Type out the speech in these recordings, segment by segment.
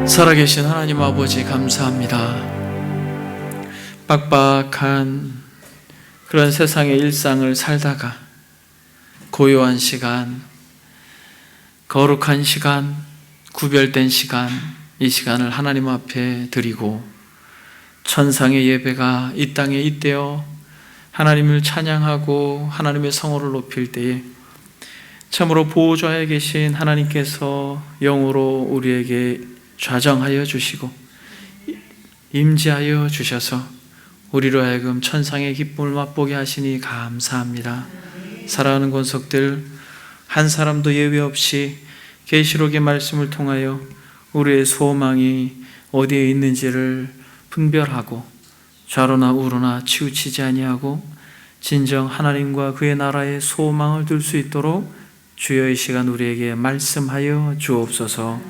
살아계신 하나님 아버지 감사합니다. 빡빡한 그런 세상의 일상을 살다가 고요한 시간, 거룩한 시간, 구별된 시간, 이 시간을 하나님 앞에 드리고 천상의 예배가 이 땅에 잇대어 하나님을 찬양하고 하나님의 성호를 높일 때에 참으로 보호자에 계신 하나님께서 영으로 우리에게 좌정하여 주시고 임재하여 주셔서 우리로 하여금 천상의 기쁨을 맛보게 하시니 감사합니다. 사랑하는 권속들, 한 사람도 예외 없이 계시록의 말씀을 통하여 우리의 소망이 어디에 있는지를 분별하고 좌로나 우로나 치우치지 아니하고 진정 하나님과 그의 나라의 소망을 둘 수 있도록 주여 이 시간 우리에게 말씀하여 주옵소서.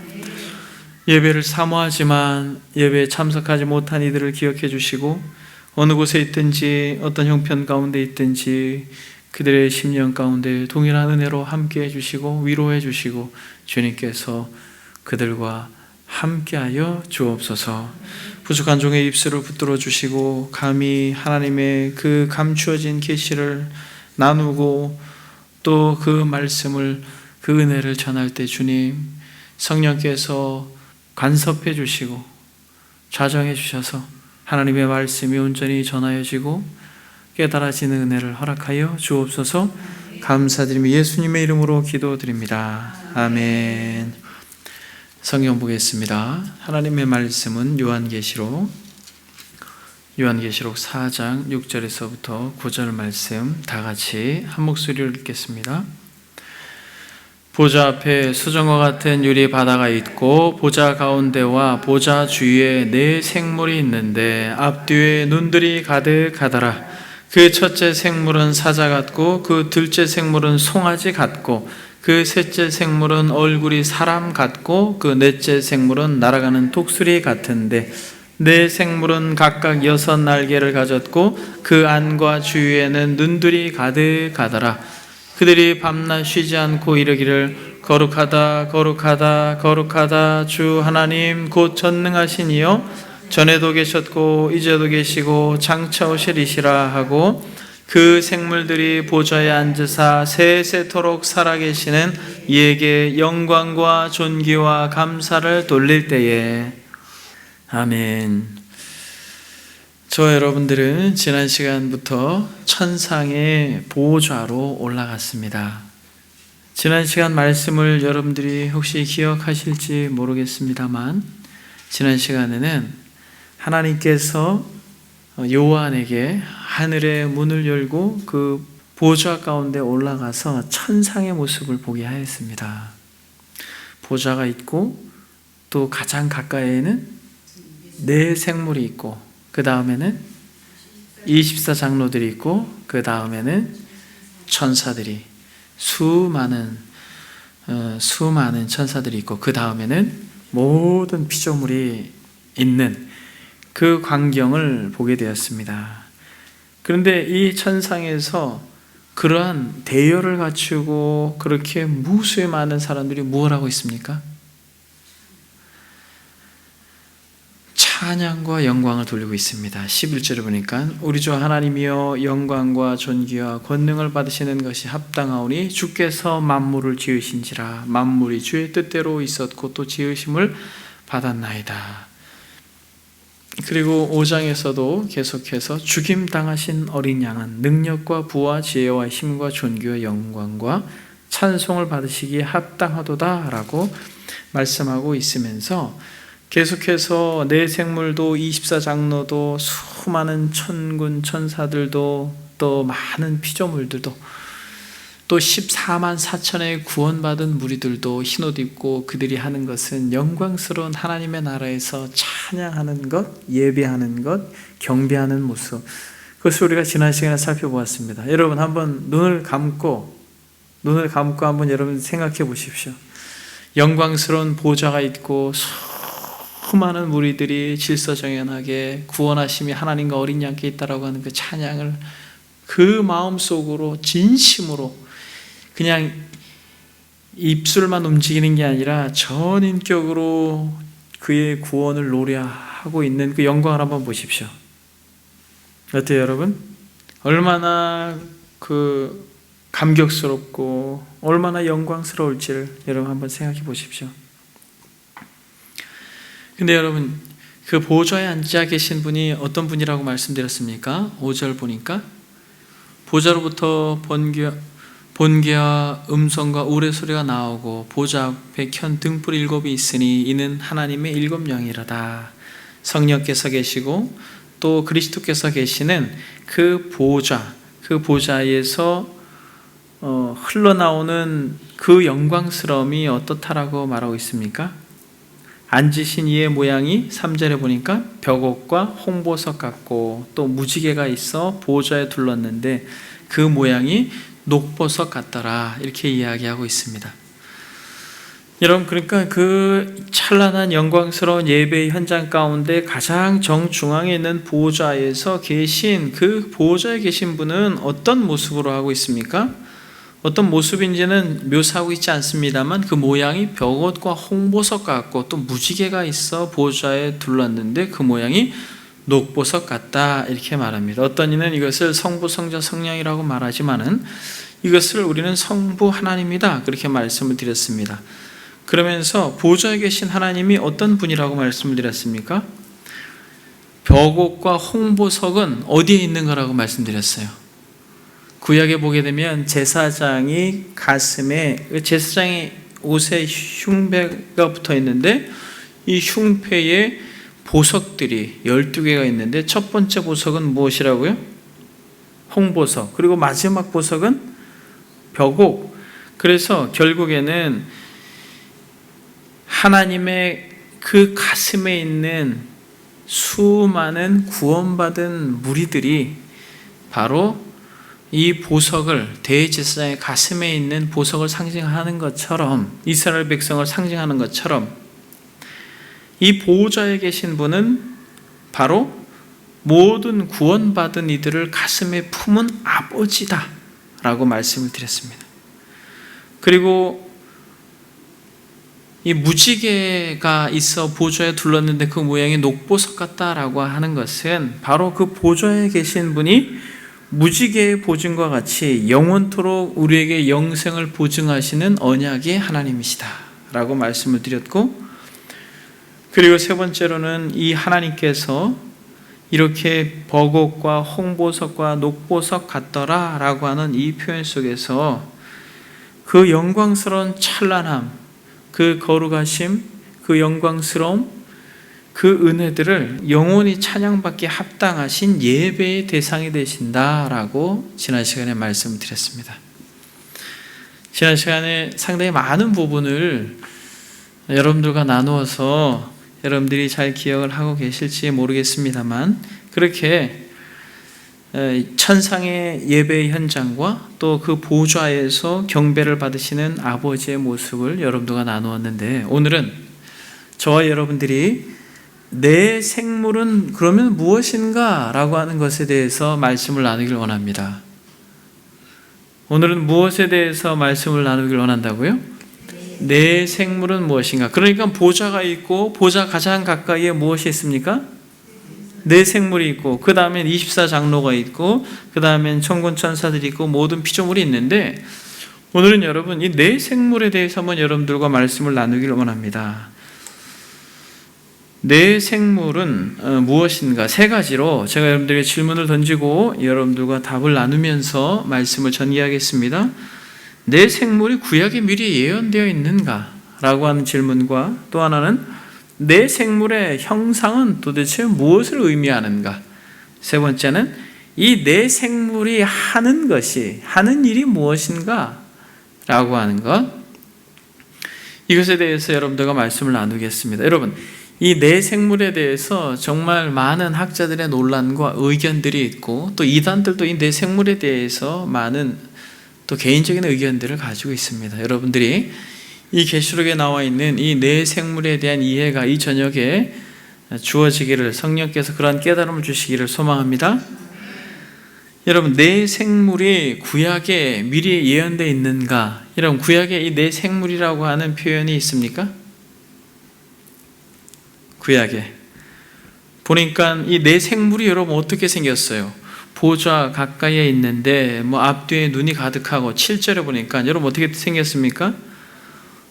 예배를 사모하지만 예배에 참석하지 못한 이들을 기억해 주시고 어느 곳에 있든지 어떤 형편 가운데 있든지 그들의 심령 가운데 동일한 은혜로 함께해 주시고 위로해 주시고 주님께서 그들과 함께하여 주옵소서. 부족한 종의 입술을 붙들어 주시고 감히 하나님의 그 감추어진 계시를 나누고 또 그 말씀을 그 은혜를 전할 때 주님 성령께서 간섭해 주시고 좌정해 주셔서 하나님의 말씀이 온전히 전하여지고 깨달아지는 은혜를 허락하여 주옵소서. 감사드리며 예수님의 이름으로 기도드립니다. 아멘. 성경 보겠습니다. 하나님의 말씀은 요한계시록 4장 6절에서부터 9절 말씀 다 같이 한 목소리로 읽겠습니다. 보좌 앞에 수정과 같은 유리 바다가 있고 보좌 가운데와 보좌 주위에 네 생물이 있는데 앞뒤에 눈들이 가득하더라. 그 첫째 생물은 사자 같고 그 둘째 생물은 송아지 같고 그 셋째 생물은 얼굴이 사람 같고 그 넷째 생물은 날아가는 독수리 같은데 네 생물은 각각 6 날개를 가졌고 그 안과 주위에는 눈들이 가득하더라. 그들이 밤낮 쉬지 않고 이르기를 거룩하다 거룩하다 거룩하다 주 하나님 곧 전능하신 이여 전에도 계셨고 이제도 계시고 장차 오시리시라 하고 그 생물들이 보좌에 앉으사 세세토록 살아계시는 이에게 영광과 존귀와 감사를 돌릴 때에 아멘. 저와 여러분들은 지난 시간부터 천상의 보좌로 올라갔습니다. 지난 시간 말씀을 여러분들이 혹시 기억하실지 모르겠습니다만 지난 시간에는 하나님께서 요한에게 하늘의 문을 열고 그 보좌 가운데 올라가서 천상의 모습을 보게 하였습니다. 보좌가 있고 또 가장 가까이에는 네 생물이 있고 그 다음에는 24장로들이 있고 그 다음에는 천사들이 수많은 천사들이 있고 그 다음에는 모든 피조물이 있는 그 광경을 보게 되었습니다. 그런데 이 천상에서 그러한 대열을 갖추고 그렇게 무수히 많은 사람들이 무엇을 하고 있습니까? 찬양과 영광을 돌리고 있습니다. 11절을 보니까 우리 주 하나님이여 영광과 존귀와 권능을 받으시는 것이 합당하오니 주께서 만물을 지으신지라 만물이 주의 뜻대로 있었고 또 지으심을 받았나이다. 그리고 5장에서도 계속해서 죽임당하신 어린 양은 능력과 부와 지혜와 힘과 존귀와 영광과 찬송을 받으시기에 합당하도다 라고 말씀하고 있으면서 계속해서 네 생물도 24장로도 수많은 천군 천사들도 또 많은 피조물들도 또 14만 4천의 구원받은 무리들도 흰옷 입고 그들이 하는 것은 영광스러운 하나님의 나라에서 찬양하는 것, 예배하는 것, 경배하는 모습, 그것을 우리가 지난 시간에 살펴보았습니다. 여러분 한번 눈을 감고 한번 여러분 생각해 보십시오. 영광스러운 보좌가 있고 수많은 무리들이 질서정연하게 구원하심이 하나님과 어린 양께 있다라고 하는 그 찬양을 그 마음속으로 진심으로 그냥 입술만 움직이는 게 아니라 전인격으로 그의 구원을 노래하고 있는 그 영광을 한번 보십시오. 어때요, 여러분? 얼마나 그 감격스럽고 얼마나 영광스러울지를 여러분 한번 생각해 보십시오. 근데 여러분, 그 보좌에 앉아 계신 분이 어떤 분이라고 말씀드렸습니까? 5절 보니까 보좌로부터 번개와 음성과 우레소리가 나오고 보좌 앞에 켠 등불 7이 있으니 이는 하나님의 7영이로다. 성령께서 계시고 또 그리스도께서 계시는 그 보좌에서 흘러나오는 그 영광스러움이 어떻다라고 말하고 있습니까? 앉으신 이의 모양이 3절에 보니까 벽옥과 홍보석 같고 또 무지개가 있어 보좌에 둘렀는데 그 모양이 녹보석 같더라, 이렇게 이야기하고 있습니다. 여러분, 그러니까 그 찬란한 영광스러운 예배의 현장 가운데 가장 정중앙에 있는 보좌에서 계신 그 보좌에 계신 분은 어떤 모습으로 하고 있습니까? 어떤 모습인지는 묘사하고 있지 않습니다만 그 모양이 벽옷과 홍보석 같고 또 무지개가 있어 보좌에 둘렀는데 그 모양이 녹보석 같다, 이렇게 말합니다. 어떤 이는 이것을 성부, 성자, 성령이라고 말하지만은 이것을 우리는 성부 하나님이다, 그렇게 말씀을 드렸습니다. 그러면서 보좌에 계신 하나님이 어떤 분이라고 말씀을 드렸습니까? 벽옷과 홍보석은 어디에 있는 거라고 말씀드렸어요? 구약에 보게 되면 제사장이 가슴에, 제사장의 옷에 흉배가 붙어 있는데 이 흉패에 보석들이 12개가 있는데 첫 번째 보석은 무엇이라고요? 홍보석. 그리고 마지막 보석은 벽옥. 그래서 결국에는 하나님의 그 가슴에 있는 수많은 구원받은 무리들이 바로 이 보석을, 대제사장의 가슴에 있는 보석을 상징하는 것처럼, 이스라엘 백성을 상징하는 것처럼 이 보좌에 계신 분은 바로 모든 구원받은 이들을 가슴에 품은 아버지다 라고 말씀을 드렸습니다. 그리고 이 무지개가 있어 보좌에 둘렀는데 그 모양이 녹보석 같다라고 하는 것은 바로 그 보좌에 계신 분이 무지개의 보증과 같이 영원토록 우리에게 영생을 보증하시는 언약의 하나님이시다 라고 말씀을 드렸고, 그리고 세 번째로는 이 하나님께서 이렇게 벅옥과 홍보석과 녹보석 같더라 라고 하는 이 표현 속에서 그 영광스러운 찬란함, 그 거룩하심, 그 영광스러움, 그 은혜들을 영원히 찬양받기에 합당하신 예배의 대상이 되신다라고 지난 시간에 말씀을 드렸습니다. 지난 시간에 상당히 많은 부분을 여러분들과 나누어서 여러분들이 잘 기억을 하고 계실지 모르겠습니다만 그렇게 천상의 예배의 현장과 또 그 보좌에서 경배를 받으시는 아버지의 모습을 여러분들과 나누었는데, 오늘은 저와 여러분들이 내 생물은 그러면 무엇인가? 라고 하는 것에 대해서 말씀을 나누길 원합니다. 오늘은 무엇에 대해서 말씀을 나누길 원한다고요? 내 생물은 무엇인가? 그러니까 보좌가 있고 보좌 가장 가까이에 무엇이 있습니까? 내 생물이 있고 그 다음엔 24장로가 있고 그 다음엔 천군 천사들이 있고 모든 피조물이 있는데, 오늘은 여러분 이 내 생물에 대해서 한번 여러분들과 말씀을 나누길 원합니다. 내 생물은 무엇인가? 세 가지로 제가 여러분들에게 질문을 던지고 여러분들과 답을 나누면서 말씀을 전개하겠습니다. 내 생물이 구약에 미리 예언되어 있는가? 라고 하는 질문과 또 하나는 내 생물의 형상은 도대체 무엇을 의미하는가? 세 번째는 이 내 생물이 하는 것이, 하는 일이 무엇인가? 라고 하는 것. 이것에 대해서 여러분들과 말씀을 나누겠습니다. 여러분, 이 내 생물에 대해서 정말 많은 학자들의 논란과 의견들이 있고 또 이단들도 이 내 생물에 대해서 많은 또 개인적인 의견들을 가지고 있습니다. 여러분들이 이 계시록에 나와 있는 이 내 생물에 대한 이해가 이 저녁에 주어지기를, 성령께서 그러한 깨달음을 주시기를 소망합니다. 여러분, 내 생물이 구약에 미리 예언되어 있는가? 여러분, 구약에 이 내 생물이라고 하는 표현이 있습니까? 구약에 보니까 이 네 생물이 여러분 어떻게 생겼어요? 보좌 가까이에 있는데 앞뒤에 눈이 가득하고 7절에 보니까 여러분 어떻게 생겼습니까?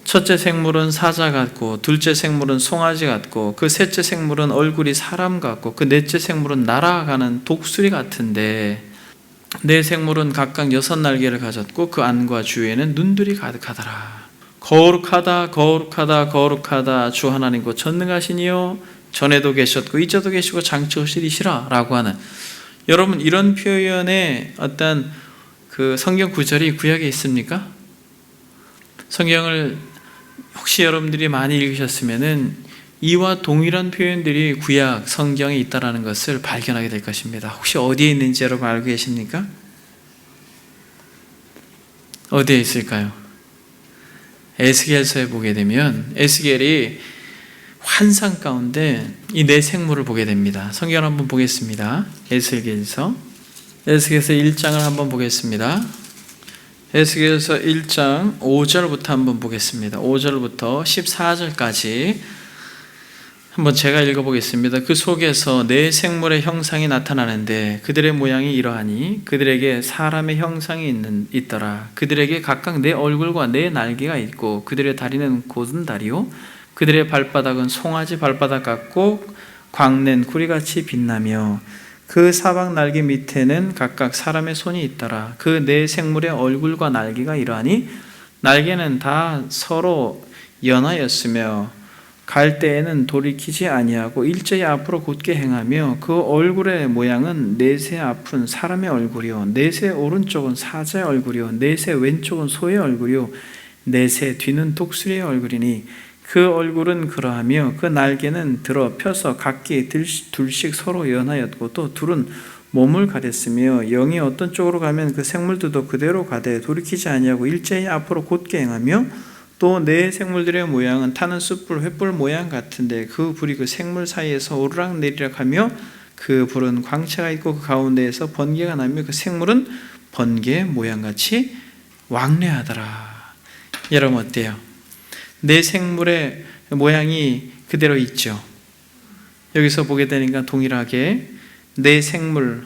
첫째 생물은 사자 같고, 둘째 생물은 송아지 같고, 그 셋째 생물은 얼굴이 사람 같고, 그 넷째 생물은 날아가는 독수리 같은데, 네 생물은 각각 6날개를 가졌고 그 안과 주위에는 눈들이 가득하더라. 거룩하다 거룩하다 거룩하다 주 하나님 곧 전능하시니요 전에도 계셨고 이제도 계시고 장차오시리시라 라고 하는, 여러분 이런 표현의 어떤 그 성경 구절이 구약에 있습니까? 성경을 혹시 여러분들이 많이 읽으셨으면은 이와 동일한 표현들이 구약 성경에 있다는 것을 발견하게 될 것입니다. 혹시 어디에 있는지 여러분 알고 계십니까? 어디에 있을까요? 에스겔서에 보게 되면 에스겔이 환상 가운데 이 네 생물을 보게 됩니다. 성경 한번 보겠습니다. 에스겔서 1장을 한번 보겠습니다. 에스겔서 1장 5절부터 한번 보겠습니다. 5절부터 14절까지 한번 제가 읽어보겠습니다. 그 속에서 네 생물의 형상이 나타나는데 그들의 모양이 이러하니 그들에게 사람의 형상이 있더라. 그들에게 각각 네 얼굴과 네 날개가 있고 그들의 다리는 곧은 다리요 그들의 발바닥은 송아지 발바닥 같고 광낸 구리같이 빛나며 그 사방 날개 밑에는 각각 사람의 손이 있더라. 그 네 생물의 얼굴과 날개가 이러하니 날개는 다 서로 연하였으며 갈 때에는 돌이키지 아니하고 일제히 앞으로 곧게 행하며 그 얼굴의 모양은 넷의 앞은 사람의 얼굴이요 넷의 오른쪽은 사자의 얼굴이요 넷의 왼쪽은 소의 얼굴이요 넷의 뒤는 독수리의 얼굴이니 그 얼굴은 그러하며 그 날개는 들어 펴서 각기 둘씩 서로 연하였고 또 둘은 몸을 가렸으며 영이 어떤 쪽으로 가면 그 생물들도 그대로 가되 돌이키지 아니하고 일제히 앞으로 곧게 행하며 또 네 생물들의 모양은 타는 숯불 횃불 모양 같은데 그 불이 그 생물 사이에서 오르락내리락 하며 그 불은 광채가 있고 그 가운데에서 번개가 나며 그 생물은 번개 모양같이 왕래하더라. 여러분 어때요? 네 생물의 모양이 그대로 있죠. 여기서 보게 되니까 동일하게 네 생물,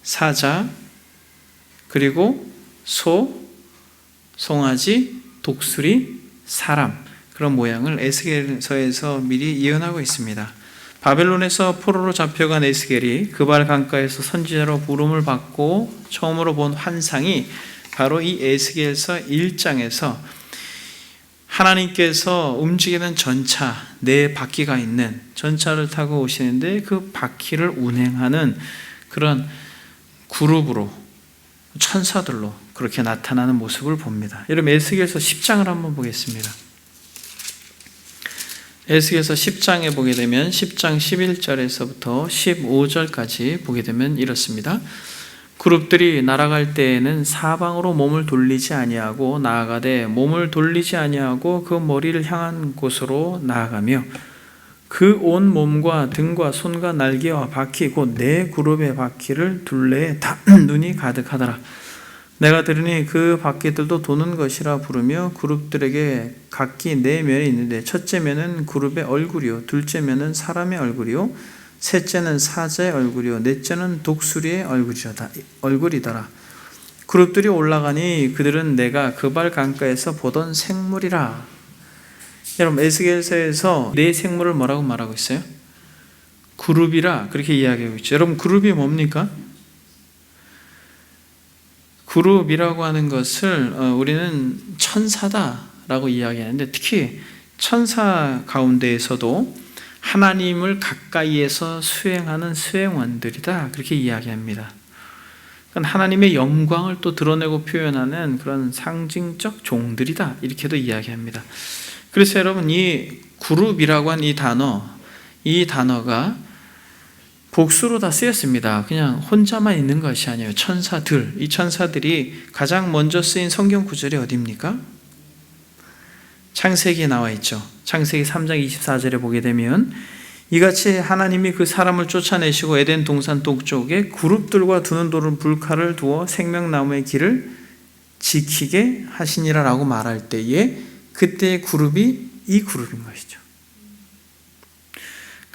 사자, 그리고 소, 송아지, 독수리, 사람, 그런 모양을 에스겔서에서 미리 예언하고 있습니다. 바벨론에서 포로로 잡혀간 에스겔이 그발 강가에서 선지자로 부름을 받고 처음으로 본 환상이 바로 이 에스겔서 1장에서 하나님께서 움직이는 전차, 네 바퀴가 있는 전차를 타고 오시는데 그 바퀴를 운행하는 그런 그룹으로 천사들로 그렇게 나타나는 모습을 봅니다. 여러분 에스겔서 10장을 한번 보겠습니다. 에스겔서 10장에 보게 되면 10장 11절에서부터 15절까지 보게 되면 이렇습니다. 그룹들이 날아갈 때에는 사방으로 몸을 돌리지 아니하고 나아가되 몸을 돌리지 아니하고 그 머리를 향한 곳으로 나아가며 그 온 몸과 등과 손과 날개와 바퀴 곧 네 그룹의 바퀴를 둘레에 다 눈이 가득하더라. 내가 들으니 그 바퀴들도 도는 것이라 부르며 그룹들에게 각기 네 면이 있는데 첫째 면은 그룹의 얼굴이요 둘째 면은 사람의 얼굴이요 셋째는 사자의 얼굴이요 넷째는 독수리의 얼굴이더라. 그룹들이 올라가니 그들은 내가 그발 강가에서 보던 생물이라. 여러분 에스겔서에서 네 생물을 뭐라고 말하고 있어요? 그룹이라 그렇게 이야기하고 있죠. 여러분 그룹이 뭡니까? 그룹이라고 하는 것을 우리는 천사다라고 이야기하는데 특히 천사 가운데에서도 하나님을 가까이에서 수행하는 수행원들이다 그렇게 이야기합니다. 그러니까 하나님의 영광을 또 드러내고 표현하는 그런 상징적 종들이다 이렇게도 이야기합니다. 그래서 여러분 이 그룹이라고 한 이 단어가 복수로 다 쓰였습니다. 그냥 혼자만 있는 것이 아니에요. 천사들, 이 천사들이 가장 먼저 쓰인 성경 구절이 어디입니까? 창세기에 나와 있죠. 창세기 3장 24절에 보게 되면 이같이 하나님이 그 사람을 쫓아내시고 에덴 동산 동쪽에 그룹들과 두는 돌은 불칼을 두어 생명나무의 길을 지키게 하시니라 라고 말할 때에 그때의 그룹이 이 그룹인 것이죠.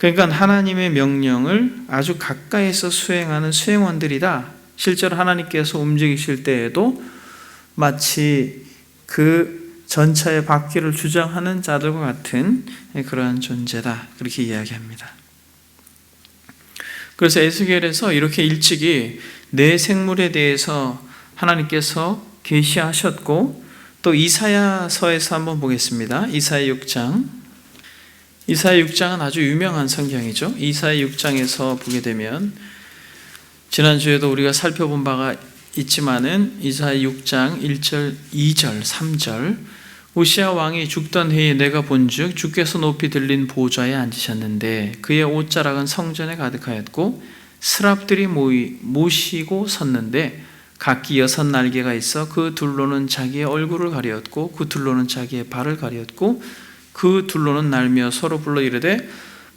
그러니까 하나님의 명령을 아주 가까이서 수행하는 수행원들이다. 실제로 하나님께서 움직이실 때에도 마치 그 전차의 바퀴를 주장하는 자들과 같은 그러한 존재다. 그렇게 이야기합니다. 그래서 에스겔에서 이렇게 일찍이 내 생물에 대해서 하나님께서 계시하셨고, 또 이사야서에서 한번 보겠습니다. 이사야 6장. 이사야 6장은 아주 유명한 성경이죠. 이사야 6장에서 보게 되면 지난주에도 우리가 살펴본 바가 있지만은 이사야 6장 1절, 2절, 3절 우시야 왕이 죽던 해에 내가 본즉 주께서 높이 들린 보좌에 앉으셨는데 그의 옷자락은 성전에 가득하였고 스랍들이 모시고 섰는데 각기 6 날개가 있어 그 둘로는 자기의 얼굴을 가리었고 그 둘로는 자기의 발을 가리었고 그 둘로는 날며 서로 불러 이르되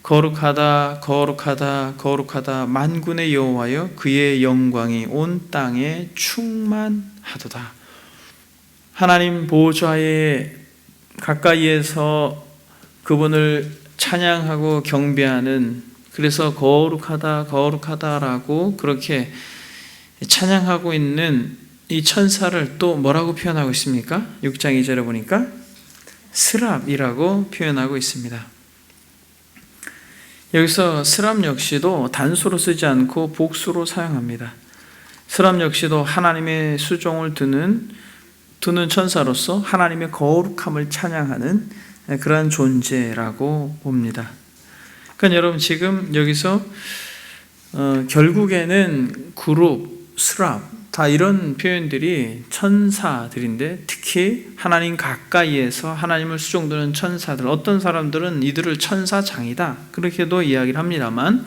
거룩하다 거룩하다 거룩하다 만군의 여호와여 그의 영광이 온 땅에 충만하도다. 하나님 보좌에 가까이에서 그분을 찬양하고 경배하는, 그래서 거룩하다 거룩하다라고 그렇게 찬양하고 있는 이 천사를 또 뭐라고 표현하고 있습니까? 6장 2절에 보니까 스랍이라고 표현하고 있습니다. 여기서 스랍 역시도 단수로 쓰지 않고 복수로 사용합니다. 스랍 역시도 하나님의 수종을 두는 천사로서 하나님의 거룩함을 찬양하는 그러한 존재라고 봅니다. 그러니까 여러분 지금 여기서 결국에는 그룹, 스랍 다 이런 표현들이 천사들인데, 특히 하나님 가까이에서 하나님을 수종드는 천사들, 어떤 사람들은 이들을 천사장이다 그렇게도 이야기를 합니다만,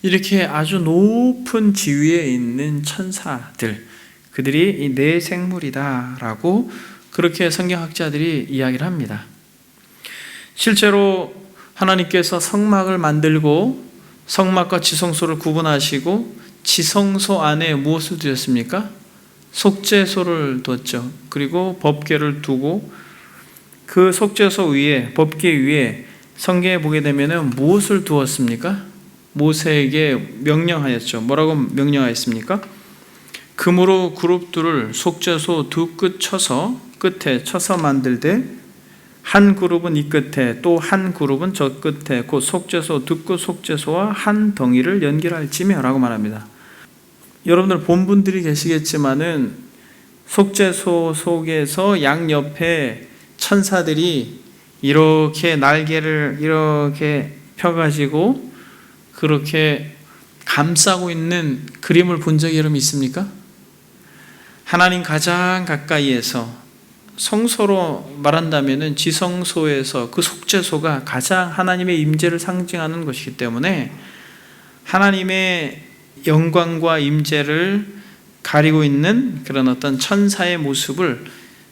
이렇게 아주 높은 지위에 있는 천사들, 그들이 이 내 생물이다 라고 그렇게 성경학자들이 이야기를 합니다. 실제로 하나님께서 성막을 만들고 성막과 지성소를 구분하시고 지성소 안에 무엇을 두었습니까? 속죄소를 두었죠. 그리고 법궤를 두고 그 속죄소 위에, 법궤 위에 성경에 보게 되면 무엇을 두었습니까? 모세에게 명령하였죠. 뭐라고 명령하였습니까? 금으로 그룹들을 속죄소 두 끝 쳐서 끝에 쳐서 만들되 한 그룹은 이 끝에 또 한 그룹은 저 끝에 곧 속죄소 두 끝 속죄소와 한 덩이를 연결할지며 라고 말합니다. 여러분들 본 분들이 계시겠지만은 속죄소 속에서 양옆에 천사들이 이렇게 날개를 이렇게 펴가지고 그렇게 감싸고 있는 그림을 본 적이 여러분 있습니까? 하나님 가장 가까이에서, 성소로 말한다면은 지성소에서 그 속죄소가 가장 하나님의 임재를 상징하는 것이기 때문에 하나님의 영광과 임재를 가리고 있는 그런 어떤 천사의 모습을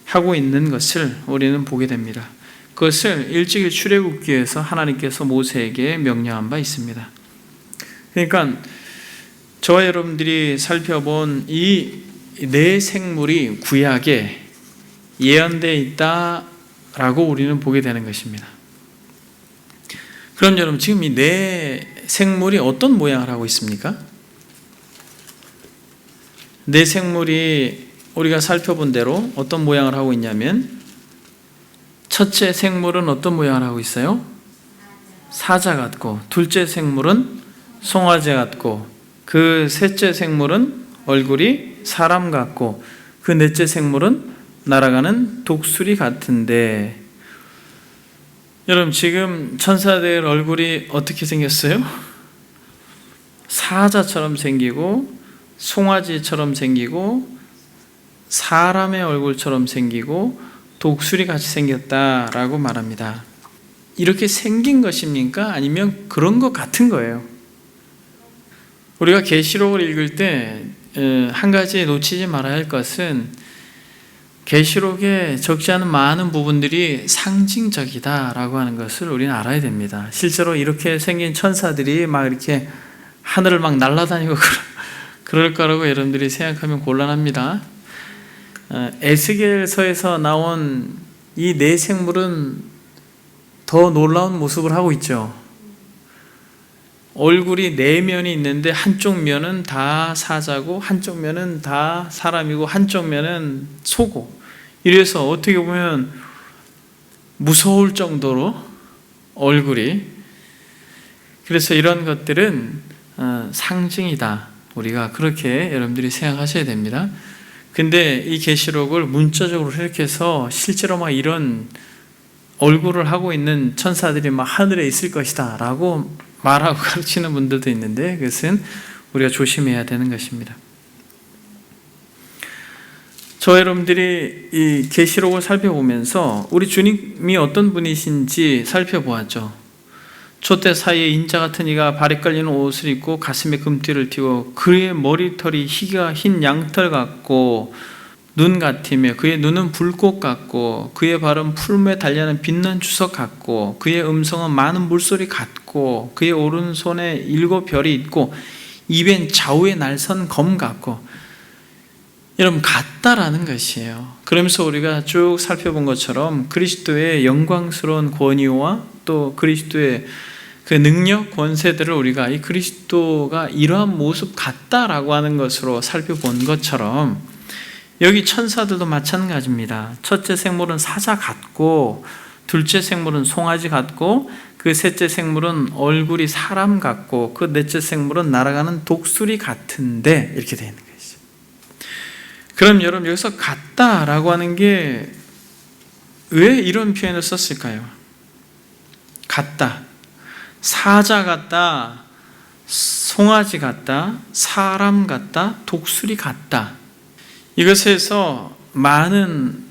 하고 있는 것을 우리는 보게 됩니다. 그것을 일찍이 출애굽기에서 하나님께서 모세에게 명령한 바 있습니다. 그러니까 저와 여러분들이 살펴본 이 내 생물이 구약에 예언되어 있다라고 우리는 보게 되는 것입니다. 그럼 여러분 지금 이 내 생물이 어떤 모양을 하고 있습니까? 내 생물이 우리가 살펴본 대로 어떤 모양을 하고 있냐면, 첫째 생물은 어떤 모양을 하고 있어요? 사자 같고, 둘째 생물은 송아지 같고, 그 셋째 생물은 얼굴이 사람 같고, 그 넷째 생물은 날아가는 독수리 같은데, 여러분 지금 천사들 얼굴이 어떻게 생겼어요? 사자처럼 생기고 송아지처럼 생기고 사람의 얼굴처럼 생기고 독수리 같이 생겼다라고 말합니다. 이렇게 생긴 것입니까? 아니면 그런 것 같은 거예요? 우리가 계시록을 읽을 때 한 가지 놓치지 말아야 할 것은, 계시록에 적지 않은 많은 부분들이 상징적이다라고 하는 것을 우리는 알아야 됩니다. 실제로 이렇게 생긴 천사들이 막 이렇게 하늘을 막 날아다니고 그럴 거라고 여러분들이 생각하면 곤란합니다. 에스겔서에서 나온 이 네 생물은 더 놀라운 모습을 하고 있죠. 얼굴이 네 면이 있는데 한쪽 면은 다 사자고 한쪽 면은 다 사람이고 한쪽 면은 소고, 이래서 어떻게 보면 무서울 정도로 얼굴이, 그래서 이런 것들은 상징이다, 우리가 그렇게 여러분들이 생각하셔야 됩니다. 근데 이 계시록을 문자적으로 이렇게 해서 실제로 막 이런 얼굴을 하고 있는 천사들이 막 하늘에 있을 것이다 라고 말하고 가르치는 분들도 있는데, 그것은 우리가 조심해야 되는 것입니다. 저 여러분들이 이 계시록을 살펴보면서 우리 주님이 어떤 분이신지 살펴보았죠. 촛대 사이에 인자 같은 이가 발에 깔리는 옷을 입고 가슴에 금띠를 띠고 그의 머리털이 희가 흰 양털 같고 눈 같으며 그의 눈은 불꽃 같고 그의 발은 풀무에 달려는 빛난 주석 같고 그의 음성은 많은 물소리 같고 그의 오른손에 7별이 있고 입엔 좌우에 날선 검 같고, 여러분 같다라는 것이에요. 그러면서 우리가 쭉 살펴본 것처럼 그리스도의 영광스러운 권위와 또 그리스도의 그 능력, 권세들을 우리가 이 그리스도가 이러한 모습 같다라고 하는 것으로 살펴본 것처럼 여기 천사들도 마찬가지입니다. 첫째 생물은 사자 같고 둘째 생물은 송아지 같고 그 셋째 생물은 얼굴이 사람 같고 그 넷째 생물은 날아가는 독수리 같은데, 이렇게 되어 있는 것이죠. 그럼 여러분 여기서 같다라고 하는 게 왜 이런 표현을 썼을까요? 같다, 사자 같다, 송아지 같다, 사람 같다, 독수리 같다. 이것에서 많은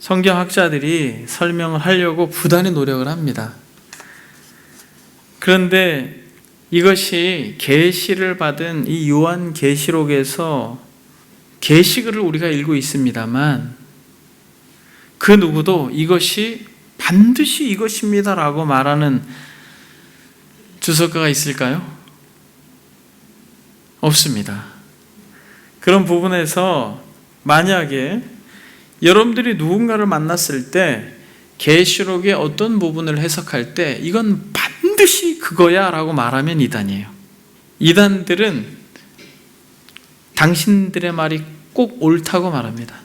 성경학자들이 설명을 하려고 부단히 노력을 합니다. 그런데 이것이 계시를 받은 이 요한계시록에서 계시글을 우리가 읽고 있습니다만 그 누구도 이것이 반드시 이것입니다라고 말하는 주석가가 있을까요? 없습니다. 그런 부분에서 만약에 여러분들이 누군가를 만났을 때 계시록의 어떤 부분을 해석할 때 이건 반드시 그거야 라고 말하면 이단이에요. 이단들은 당신들의 말이 꼭 옳다고 말합니다.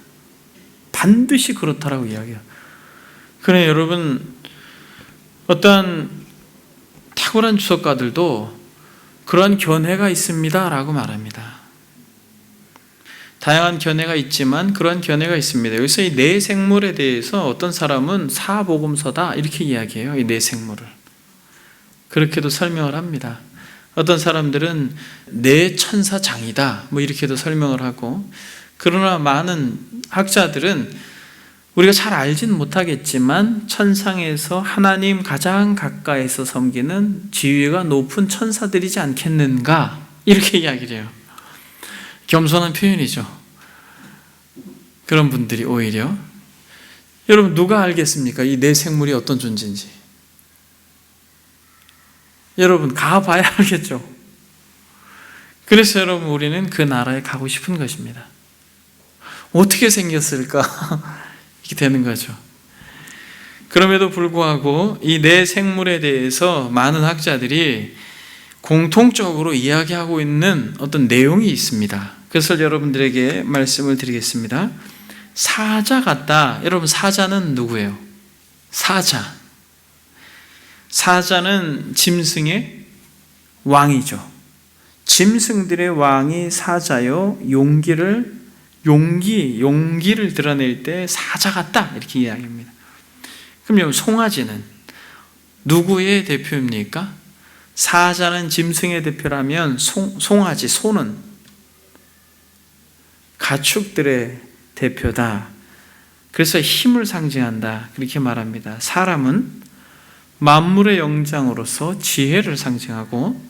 반드시 그렇다라고 이야기해요. 그러나 여러분, 어떠한 탁월한 주석가들도 그러한 견해가 있습니다 라고 말합니다. 다양한 견해가 있지만 그러한 견해가 있습니다. 여기서 이 네 생물에 대해서 어떤 사람은 사복음서다 이렇게 이야기해요. 이 네 생물을 그렇게도 설명을 합니다. 어떤 사람들은 네 천사장이다 뭐 이렇게도 설명을 하고, 그러나 많은 학자들은 우리가 잘 알지는 못하겠지만 천상에서 하나님 가장 가까이서 섬기는 지위가 높은 천사들이지 않겠는가 이렇게 이야기를 해요. 겸손한 표현이죠. 그런 분들이 오히려, 여러분 누가 알겠습니까? 이 네 생물이 어떤 존재인지. 여러분 가봐야 알겠죠. 그래서 여러분 우리는 그 나라에 가고 싶은 것입니다. 어떻게 생겼을까? 이렇게 되는 거죠. 그럼에도 불구하고 이 네 생물에 대해서 많은 학자들이 공통적으로 이야기하고 있는 어떤 내용이 있습니다. 그래서 여러분들에게 말씀을 드리겠습니다. 사자 같다. 여러분 사자는 누구예요? 사자는 짐승의 왕이죠. 짐승들의 왕이 사자요, 용기를 드러낼 때 사자 같다 이렇게 이야기합니다. 그럼 송아지는 누구의 대표입니까? 사자는 짐승의 대표라면 송아지, 소는 가축들의 대표다. 그래서 힘을 상징한다 그렇게 말합니다. 사람은 만물의 영장으로서 지혜를 상징하고,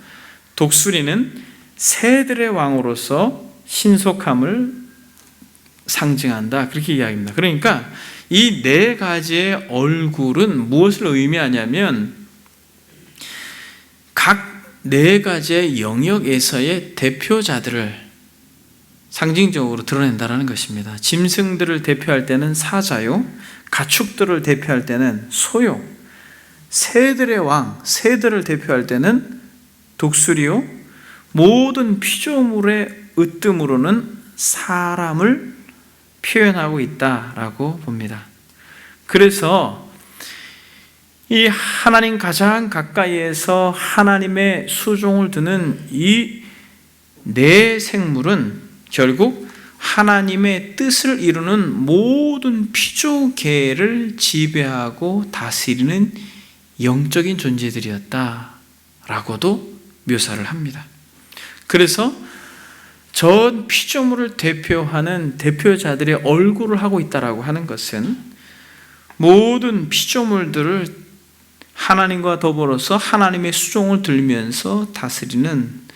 독수리는 새들의 왕으로서 신속함을 상징한다 그렇게 이야기합니다. 그러니까 이 네 가지의 얼굴은 무엇을 의미하냐면 각 네 가지의 영역에서의 대표자들을 상징적으로 드러낸다는 것입니다. 짐승들을 대표할 때는 사자요, 가축들을 대표할 때는 소요, 새들의 왕, 새들을 대표할 때는 독수리요 모든 피조물의 으뜸으로는 사람을 표현하고 있다라고 봅니다. 그래서 이 하나님 가장 가까이에서 하나님의 수종을 두는 이 네 생물은 결국 하나님의 뜻을 이루는 모든 피조계를 지배하고 다스리는 영적인 존재들이었다라고도 묘사를 합니다. 그래서 전 피조물을 대표하는 대표자들의 얼굴을 하고 있다라고 하는 것은 모든 피조물들을 하나님과 더불어서 하나님의 수종을 들면서 다스리는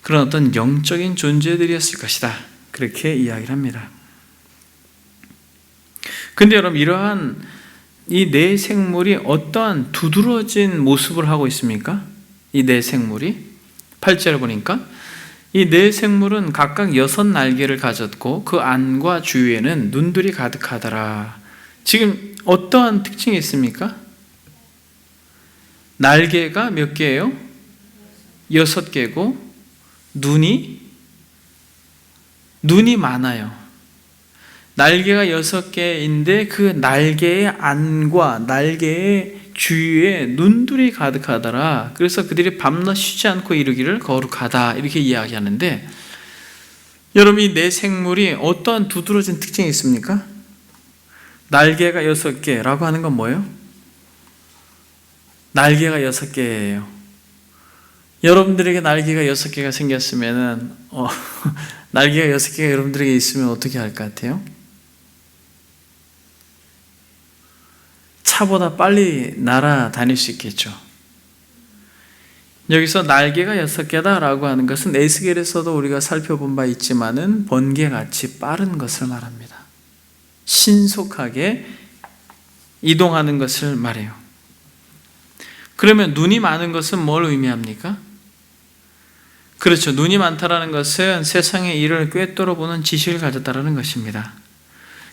그런 어떤 영적인 존재들이었을 것이다. 그렇게 이야기를 합니다. 근데 여러분, 이러한 이 네 생물이 어떠한 두드러진 모습을 하고 있습니까? 이 네 생물이 8절을 보니까 이 네 생물은 각각 6날개를 가졌고 그 안과 주위에는 눈들이 가득하더라. 지금 어떠한 특징이 있습니까? 날개가 몇 개예요? 6개고 눈이 많아요. 날개가 6개인데 그 날개의 안과 날개의 주위에 눈들이 가득하더라. 그래서 그들이 밤낮 쉬지 않고 이르기를 거룩하다, 이렇게 이야기하는데, 여러분, 이 네 생물이 어떠한 두드러진 특징이 있습니까? 날개가 6개라고 하는 건 뭐예요? 날개가 6개예요. 여러분들에게 날개가 6개가 생겼으면은 날개가 6개가 여러분들에게 있으면 어떻게 할 것 같아요? 차보다 빨리 날아다닐 수 있겠죠. 여기서 날개가 6개다라고 하는 것은 에스겔에서도 우리가 살펴본 바 있지만은 번개같이 빠른 것을 말합니다. 신속하게 이동하는 것을 말해요. 그러면 눈이 많은 것은 뭘 의미합니까? 그렇죠. 눈이 많다라는 것은 세상의 일을 꿰뚫어 보는 지식을 가졌다라는 것입니다.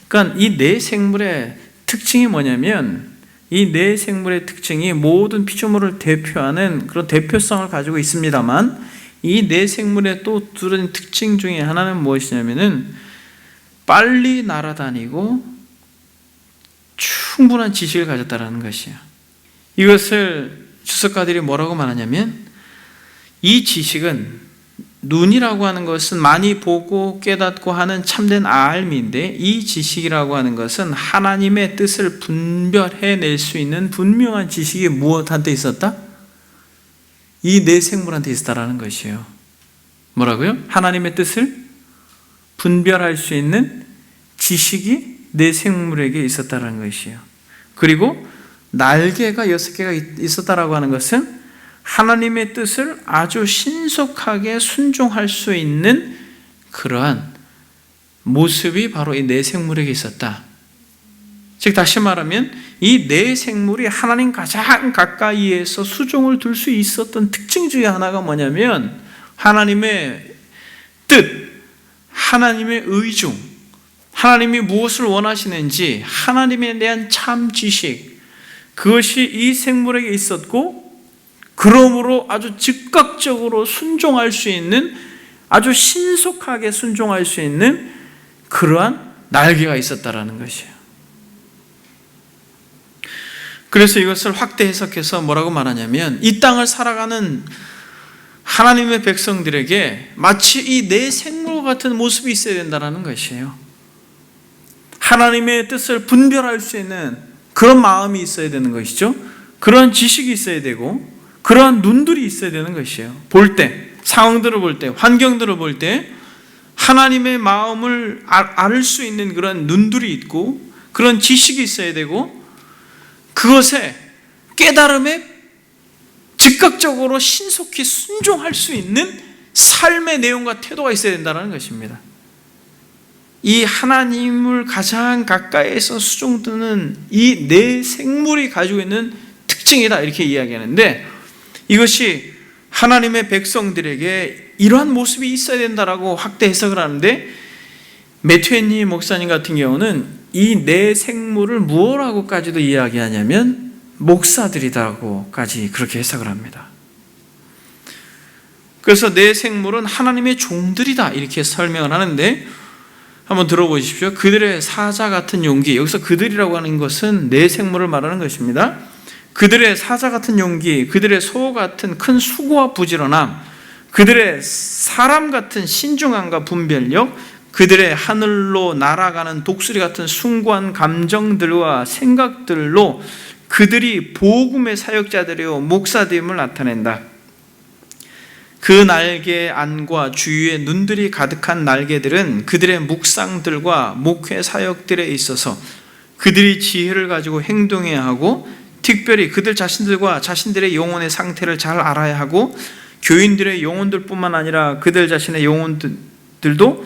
그러니까 이 네 생물의 특징이 뭐냐면, 이 네 생물의 특징이 모든 피조물을 대표하는 그런 대표성을 가지고 있습니다만, 이 네 생물의 또 두른 특징 중에 하나는 무엇이냐면은 빨리 날아다니고 충분한 지식을 가졌다라는 것이에요. 이것을 주석가들이 뭐라고 말하냐면, 이 지식은, 눈이라고 하는 것은 많이 보고 깨닫고 하는 참된 알미인데, 이 지식이라고 하는 것은 하나님의 뜻을 분별해낼 수 있는 분명한 지식이 무엇한테 있었다? 이 네 생물한테 있었다라는 것이에요. 뭐라고요? 하나님의 뜻을 분별할 수 있는 지식이 네 생물에게 있었다라는 것이에요. 그리고 날개가 6개가 있었다라고 하는 것은 하나님의 뜻을 아주 신속하게 순종할 수 있는 그러한 모습이 바로 이 네 생물에게 있었다. 즉 다시 말하면 이 네 생물이 하나님 가장 가까이에서 수종을 둘 수 있었던 특징 중에 하나가 뭐냐면, 하나님의 뜻, 하나님의 의중, 하나님이 무엇을 원하시는지 하나님에 대한 참 지식, 그것이 이 생물에게 있었고, 그러므로 아주 즉각적으로 순종할 수 있는, 아주 신속하게 순종할 수 있는 그러한 날개가 있었다라는 것이에요. 그래서 이것을 확대 해석해서 뭐라고 말하냐면, 이 땅을 살아가는 하나님의 백성들에게 마치 이 네 생물과 같은 모습이 있어야 된다는 것이에요. 하나님의 뜻을 분별할 수 있는 그런 마음이 있어야 되는 것이죠. 그런 지식이 있어야 되고, 그러한 눈들이 있어야 되는 것이에요. 볼 때, 상황들을 볼 때, 환경들을 볼 때 하나님의 마음을 알 수 있는 그런 눈들이 있고, 그런 지식이 있어야 되고, 그것에 깨달음에 즉각적으로 신속히 순종할 수 있는 삶의 내용과 태도가 있어야 된다는 것입니다. 이 하나님을 가장 가까이에서 수종드는 이 네 생물이 가지고 있는 특징이다, 이렇게 이야기하는데, 이것이 하나님의 백성들에게 이러한 모습이 있어야 된다라고 확대 해석을 하는데, 매튜 목사님 같은 경우는 이 네 생물을 무엇라고까지도 이야기하냐면 목사들이라고까지 그렇게 해석을 합니다. 그래서 내 생물은 하나님의 종들이다 이렇게 설명을 하는데, 한번 들어보십시오. 그들의 사자 같은 용기, 여기서 그들이라고 하는 것은 내 생물을 말하는 것입니다. 그들의 사자 같은 용기, 그들의 소 같은 큰 수고와 부지런함, 그들의 사람 같은 신중함과 분별력, 그들의 하늘로 날아가는 독수리 같은 숭고한 감정들과 생각들로 그들이 복음의 사역자들이요 목사됨을 나타낸다. 그 날개 안과 주위에 눈들이 가득한 날개들은 그들의 묵상들과 목회 사역들에 있어서 그들이 지혜를 가지고 행동해야 하고, 특별히 그들 자신들과 자신들의 영혼의 상태를 잘 알아야 하고, 교인들의 영혼들뿐만 아니라 그들 자신의 영혼들도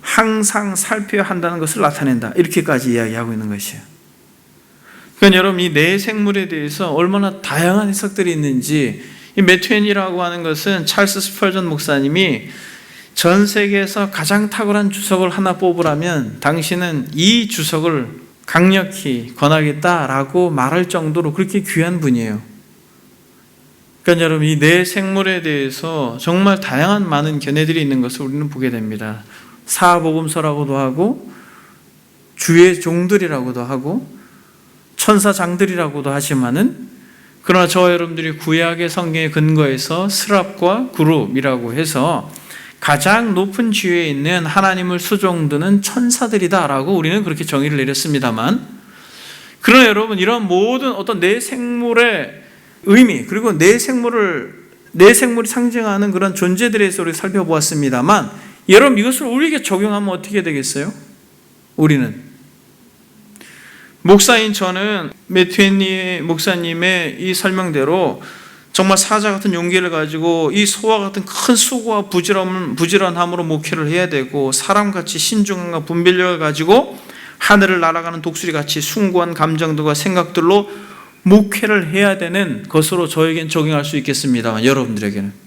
항상 살펴야 한다는 것을 나타낸다. 이렇게까지 이야기하고 있는 것이에요. 그러니까 여러분, 이 내 생물에 대해서 얼마나 다양한 해석들이 있는지, 이 매튜엔이라고 하는 것은 찰스 스펄전 목사님이 전 세계에서 가장 탁월한 주석을 하나 뽑으라면 당신은 이 주석을 강력히 권하겠다라고 말할 정도로 그렇게 귀한 분이에요. 그러니까 여러분, 이 내 생물에 대해서 정말 다양한 많은 견해들이 있는 것을 우리는 보게 됩니다. 사복음서라고도 하고, 주의 종들이라고도 하고, 천사장들이라고도 하지만은, 그러나 저와 여러분들이 구약의 성경에 근거해서 스랍과 그룹이라고 해서 가장 높은 지위에 있는 하나님을 수종드는 천사들이다라고 우리는 그렇게 정의를 내렸습니다만, 그러나 여러분, 이런 모든 어떤 내 생물의 의미, 그리고 내 생물이 상징하는 그런 존재들에 대해서 우리가 살펴보았습니다만, 여러분, 이것을 우리에게 적용하면 어떻게 되겠어요? 우리는 목사인 저는 매튜엔니 목사님의 이 설명대로 정말 사자 같은 용기를 가지고 이 소와 같은 큰 수고와 부지런함으로 목회를 해야 되고, 사람같이 신중함과 분별력을 가지고 하늘을 날아가는 독수리같이 숭고한 감정들과 생각들로 목회를 해야 되는 것으로 저에겐 적용할 수 있겠습니다만, 여러분들에게는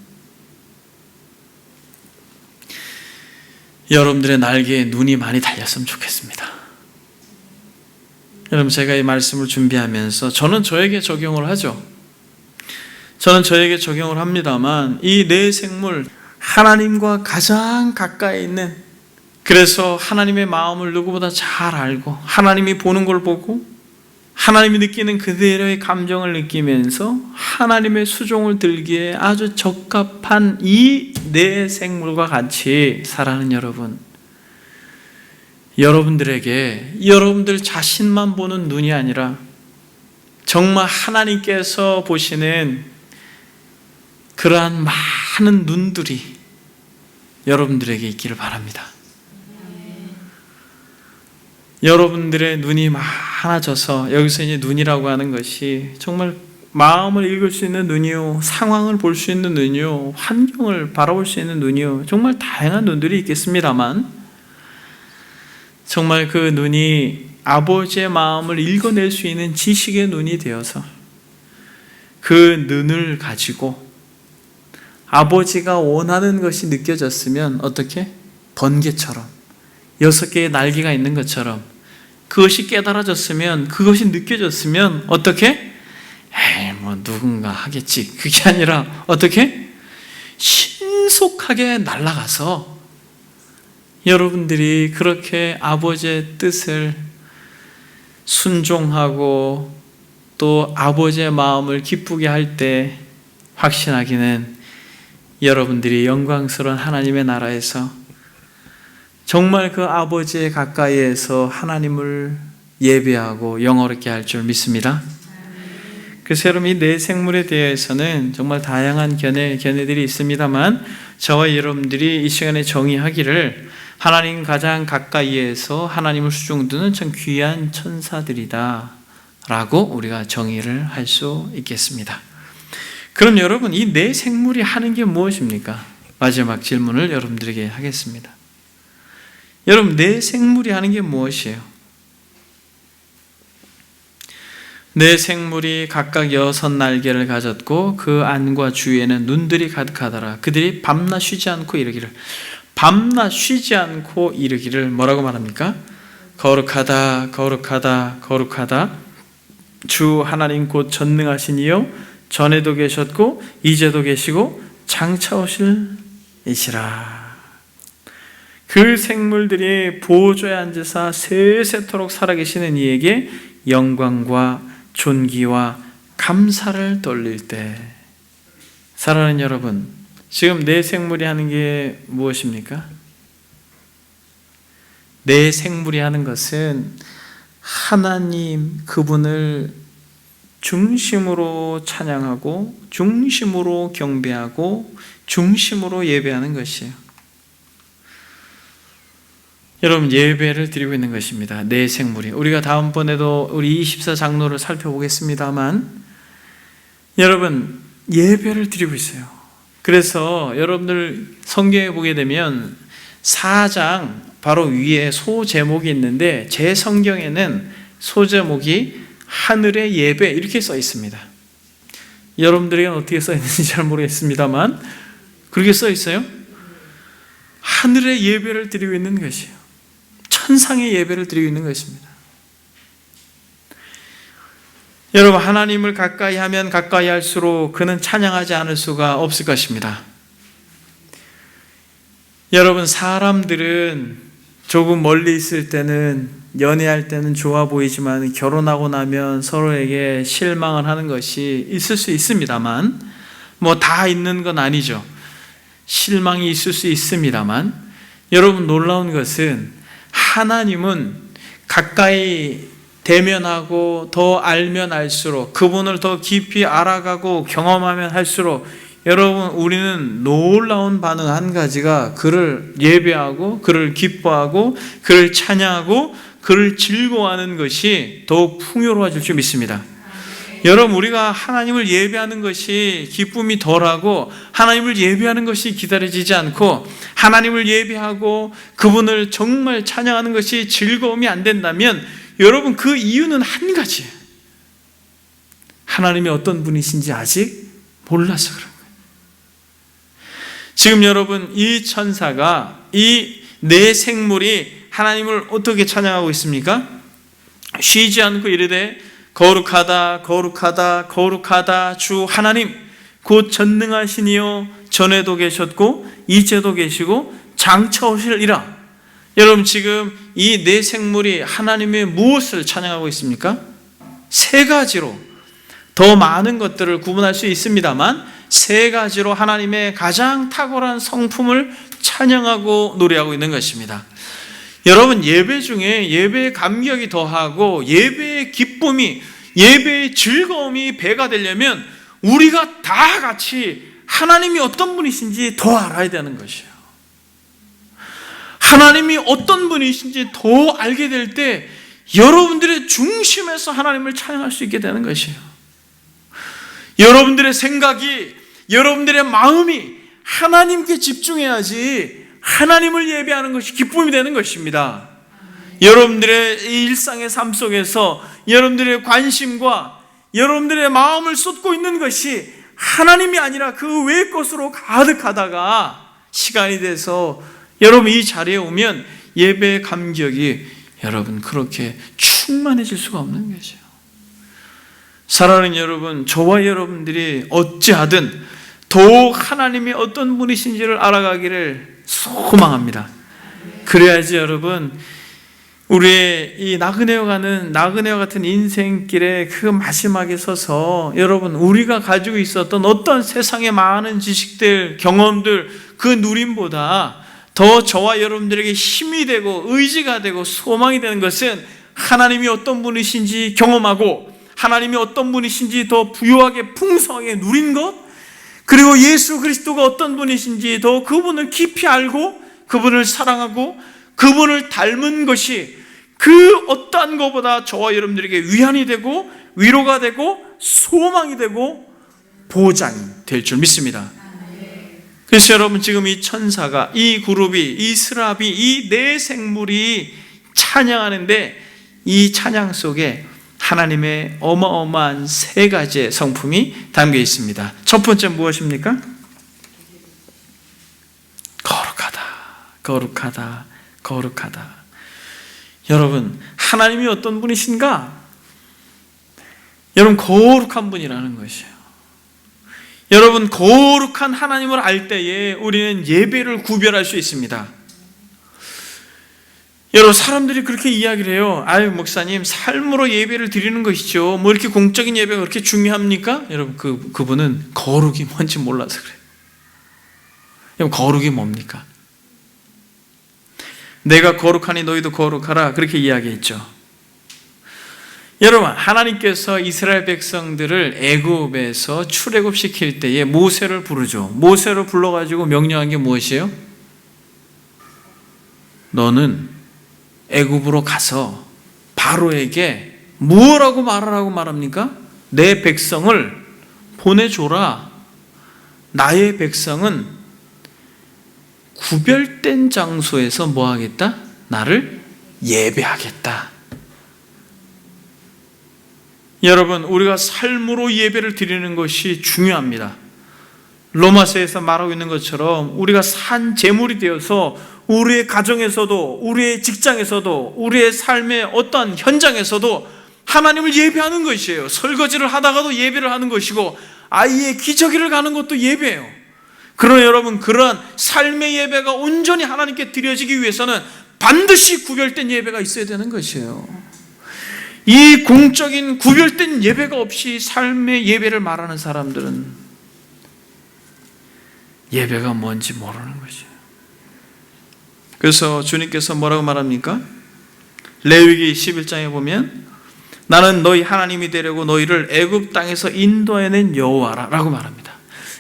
여러분들의 날개에 눈이 많이 달렸으면 좋겠습니다. 여러분, 제가 이 말씀을 준비하면서 저는 저에게 적용을 하죠. 저는 저에게 적용을 합니다만, 이 내 생물, 하나님과 가장 가까이 있는, 그래서 하나님의 마음을 누구보다 잘 알고 하나님이 보는 걸 보고 하나님이 느끼는 그대로의 감정을 느끼면서 하나님의 수종을 들기에 아주 적합한 이 내 생물과 같이 살아가는 여러분들에게 여러분들 자신만 보는 눈이 아니라 정말 하나님께서 보시는 그러한 많은 눈들이 여러분들에게 있기를 바랍니다. 여러분들의 눈이 많아져서, 여기서 이제 눈이라고 하는 것이 정말 마음을 읽을 수 있는 눈이요, 상황을 볼 수 있는 눈이요, 환경을 바라볼 수 있는 눈이요, 정말 다양한 눈들이 있겠습니다만, 정말 그 눈이 아버지의 마음을 읽어낼 수 있는 지식의 눈이 되어서 그 눈을 가지고 아버지가 원하는 것이 느껴졌으면 어떻게? 번개처럼 6개의 날개가 있는 것처럼 그것이 깨달아졌으면, 그것이 느껴졌으면 어떻게? 누군가 하겠지. 그게 아니라 어떻게? 신속하게 날아가서 여러분들이 그렇게 아버지의 뜻을 순종하고 또 아버지의 마음을 기쁘게 할 때 확신하기는 여러분들이 영광스러운 하나님의 나라에서 정말 그 아버지의 가까이에서 하나님을 예배하고 영어롭게 할 줄 믿습니다. 그래서 여러분, 이 내 생물에 대해서는 정말 다양한 견해들이 있습니다만, 저와 여러분들이 이 시간에 정의하기를 하나님 가장 가까이에서 하나님을 수종드는 참 귀한 천사들이다 라고 우리가 정의를 할 수 있겠습니다. 그럼 여러분, 이 내 생물이 하는 게 무엇입니까? 마지막 질문을 여러분들에게 하겠습니다. 여러분, 내 생물이 하는 게 무엇이에요? 내 생물이 각각 6날개를 가졌고 그 안과 주위에는 눈들이 가득하더라. 그들이 밤낮 쉬지 않고 이르기를, 밤낮 쉬지 않고 이르기를 뭐라고 말합니까? 거룩하다, 거룩하다, 거룩하다. 주 하나님 곧 전능하신 이요 전에도 계셨고 이제도 계시고 장차오실이시라. 그 생물들이 보좌에 앉으사 세세토록 살아계시는 이에게 영광과 존귀와 감사를 돌릴 때, 사랑하는 여러분, 지금 내 생물이 하는 게 무엇입니까? 내 생물이 하는 것은 하나님 그분을 중심으로 찬양하고 중심으로 경배하고 중심으로 예배하는 것이에요. 여러분, 예배를 드리고 있는 것입니다. 내 생물이. 우리가 다음번에도 우리 24장로를 살펴보겠습니다만, 여러분, 예배를 드리고 있어요. 그래서 여러분들 성경에 보게 되면 4장 바로 위에 소제목이 있는데, 제 성경에는 소제목이 하늘의 예배 이렇게 써 있습니다. 여러분들에게는 어떻게 써 있는지 잘 모르겠습니다만 그렇게 써 있어요. 하늘의 예배를 드리고 있는 것이에요. 천상의 예배를 드리고 있는 것입니다. 여러분, 하나님을 가까이 하면 가까이 할수록 그는 찬양하지 않을 수가 없을 것입니다. 여러분, 사람들은 조금 멀리 있을 때는, 연애할 때는 좋아 보이지만 결혼하고 나면 서로에게 실망을 하는 것이 있을 수 있습니다만, 뭐 다 있는 건 아니죠. 실망이 있을 수 있습니다만, 여러분, 놀라운 것은 하나님은 가까이 대면하고 더 알면 알수록, 그분을 더 깊이 알아가고 경험하면 할수록, 여러분, 우리는 놀라운 반응 한 가지가, 그를 예배하고 그를 기뻐하고 그를 찬양하고 그를 즐거워하는 것이 더욱 풍요로워질 줄 믿습니다. 여러분, 우리가 하나님을 예배하는 것이 기쁨이 덜하고 하나님을 예배하는 것이 기다려지지 않고 하나님을 예배하고 그분을 정말 찬양하는 것이 즐거움이 안 된다면, 여러분, 그 이유는 한 가지예요. 하나님이 어떤 분이신지 아직 몰라서 그런 거예요. 지금 여러분, 이 천사가, 이 네 생물이 하나님을 어떻게 찬양하고 있습니까? 쉬지 않고 이르되 거룩하다 거룩하다 거룩하다 주 하나님 곧 전능하시니요 전에도 계셨고 이제도 계시고 장차 오시리라. 여러분, 지금 이 네 생물이 하나님의 무엇을 찬양하고 있습니까? 세 가지로, 더 많은 것들을 구분할 수 있습니다만 세 가지로 하나님의 가장 탁월한 성품을 찬양하고 노래하고 있는 것입니다. 여러분, 예배 중에 예배의 감격이 더하고 예배의 기쁨이, 예배의 즐거움이 배가 되려면 우리가 다 같이 하나님이 어떤 분이신지 더 알아야 되는 것이에요. 하나님이 어떤 분이신지 더 알게 될 때 여러분들의 중심에서 하나님을 찬양할 수 있게 되는 것이에요. 여러분들의 생각이, 여러분들의 마음이 하나님께 집중해야지 하나님을 예배하는 것이 기쁨이 되는 것입니다. 여러분들의 일상의 삶 속에서 여러분들의 관심과 여러분들의 마음을 쏟고 있는 것이 하나님이 아니라 그 외의 것으로 가득하다가 시간이 돼서 여러분 이 자리에 오면 예배의 감격이 여러분 그렇게 충만해질 수가 없는 거죠. 사랑하는 여러분, 저와 여러분들이 어찌하든 더욱 하나님이 어떤 분이신지를 알아가기를 소망합니다. 그래야지 여러분, 우리의 이 나그네와 같은 인생길의 그 마지막에 서서 여러분, 우리가 가지고 있었던 어떤 세상의 많은 지식들, 경험들, 그 누림보다 더 저와 여러분들에게 힘이 되고 의지가 되고 소망이 되는 것은 하나님이 어떤 분이신지 경험하고 하나님이 어떤 분이신지 더 부유하게 풍성하게 누린 것, 그리고 예수 그리스도가 어떤 분이신지 더 그분을 깊이 알고 그분을 사랑하고 그분을 닮은 것이 그 어떠한 것보다 저와 여러분들에게 위안이 되고 위로가 되고 소망이 되고 보장이 될 줄 믿습니다. 그래서 여러분, 지금 이 천사가, 이 그룹이, 이 스랍이, 이 네 생물이 찬양하는데 이 찬양 속에 하나님의 어마어마한 세 가지의 성품이 담겨 있습니다. 첫 번째 무엇입니까? 거룩하다, 거룩하다, 거룩하다. 여러분, 하나님이 어떤 분이신가? 여러분, 거룩한 분이라는 것이에요. 여러분, 거룩한 하나님을 알 때에 우리는 예배를 구별할 수 있습니다. 여러분, 사람들이 그렇게 이야기를 해요. 아유, 목사님, 삶으로 예배를 드리는 것이죠. 뭐 이렇게 공적인 예배가 그렇게 중요합니까? 여러분, 그분은 거룩이 뭔지 몰라서 그래요. 여러분, 거룩이 뭡니까? 내가 거룩하니 너희도 거룩하라, 그렇게 이야기했죠. 여러분, 하나님께서 이스라엘 백성들을 애굽에서 출애굽시킬 때에 모세를 부르죠. 모세를 불러가지고 명령한 게 무엇이에요? 너는 애굽으로 가서 바로에게 무엇라고 말하라고 말합니까? 내 백성을 보내줘라. 나의 백성은 구별된 장소에서 뭐 하겠다? 나를 예배하겠다. 여러분, 우리가 삶으로 예배를 드리는 것이 중요합니다. 로마서에서 말하고 있는 것처럼 우리가 산 제물이 되어서 우리의 가정에서도, 우리의 직장에서도, 우리의 삶의 어떤 현장에서도 하나님을 예배하는 것이에요. 설거지를 하다가도 예배를 하는 것이고, 아이의 기저귀를 가는 것도 예배예요. 그러나 여러분, 그러한 삶의 예배가 온전히 하나님께 드려지기 위해서는 반드시 구별된 예배가 있어야 되는 것이에요. 이 공적인 구별된 예배가 없이 삶의 예배를 말하는 사람들은 예배가 뭔지 모르는 거죠. 그래서 주님께서 뭐라고 말합니까? 레위기 11장에 보면 나는 너희 하나님이 되려고 너희를 애굽 땅에서 인도해낸 여호와라 라고 말합니다.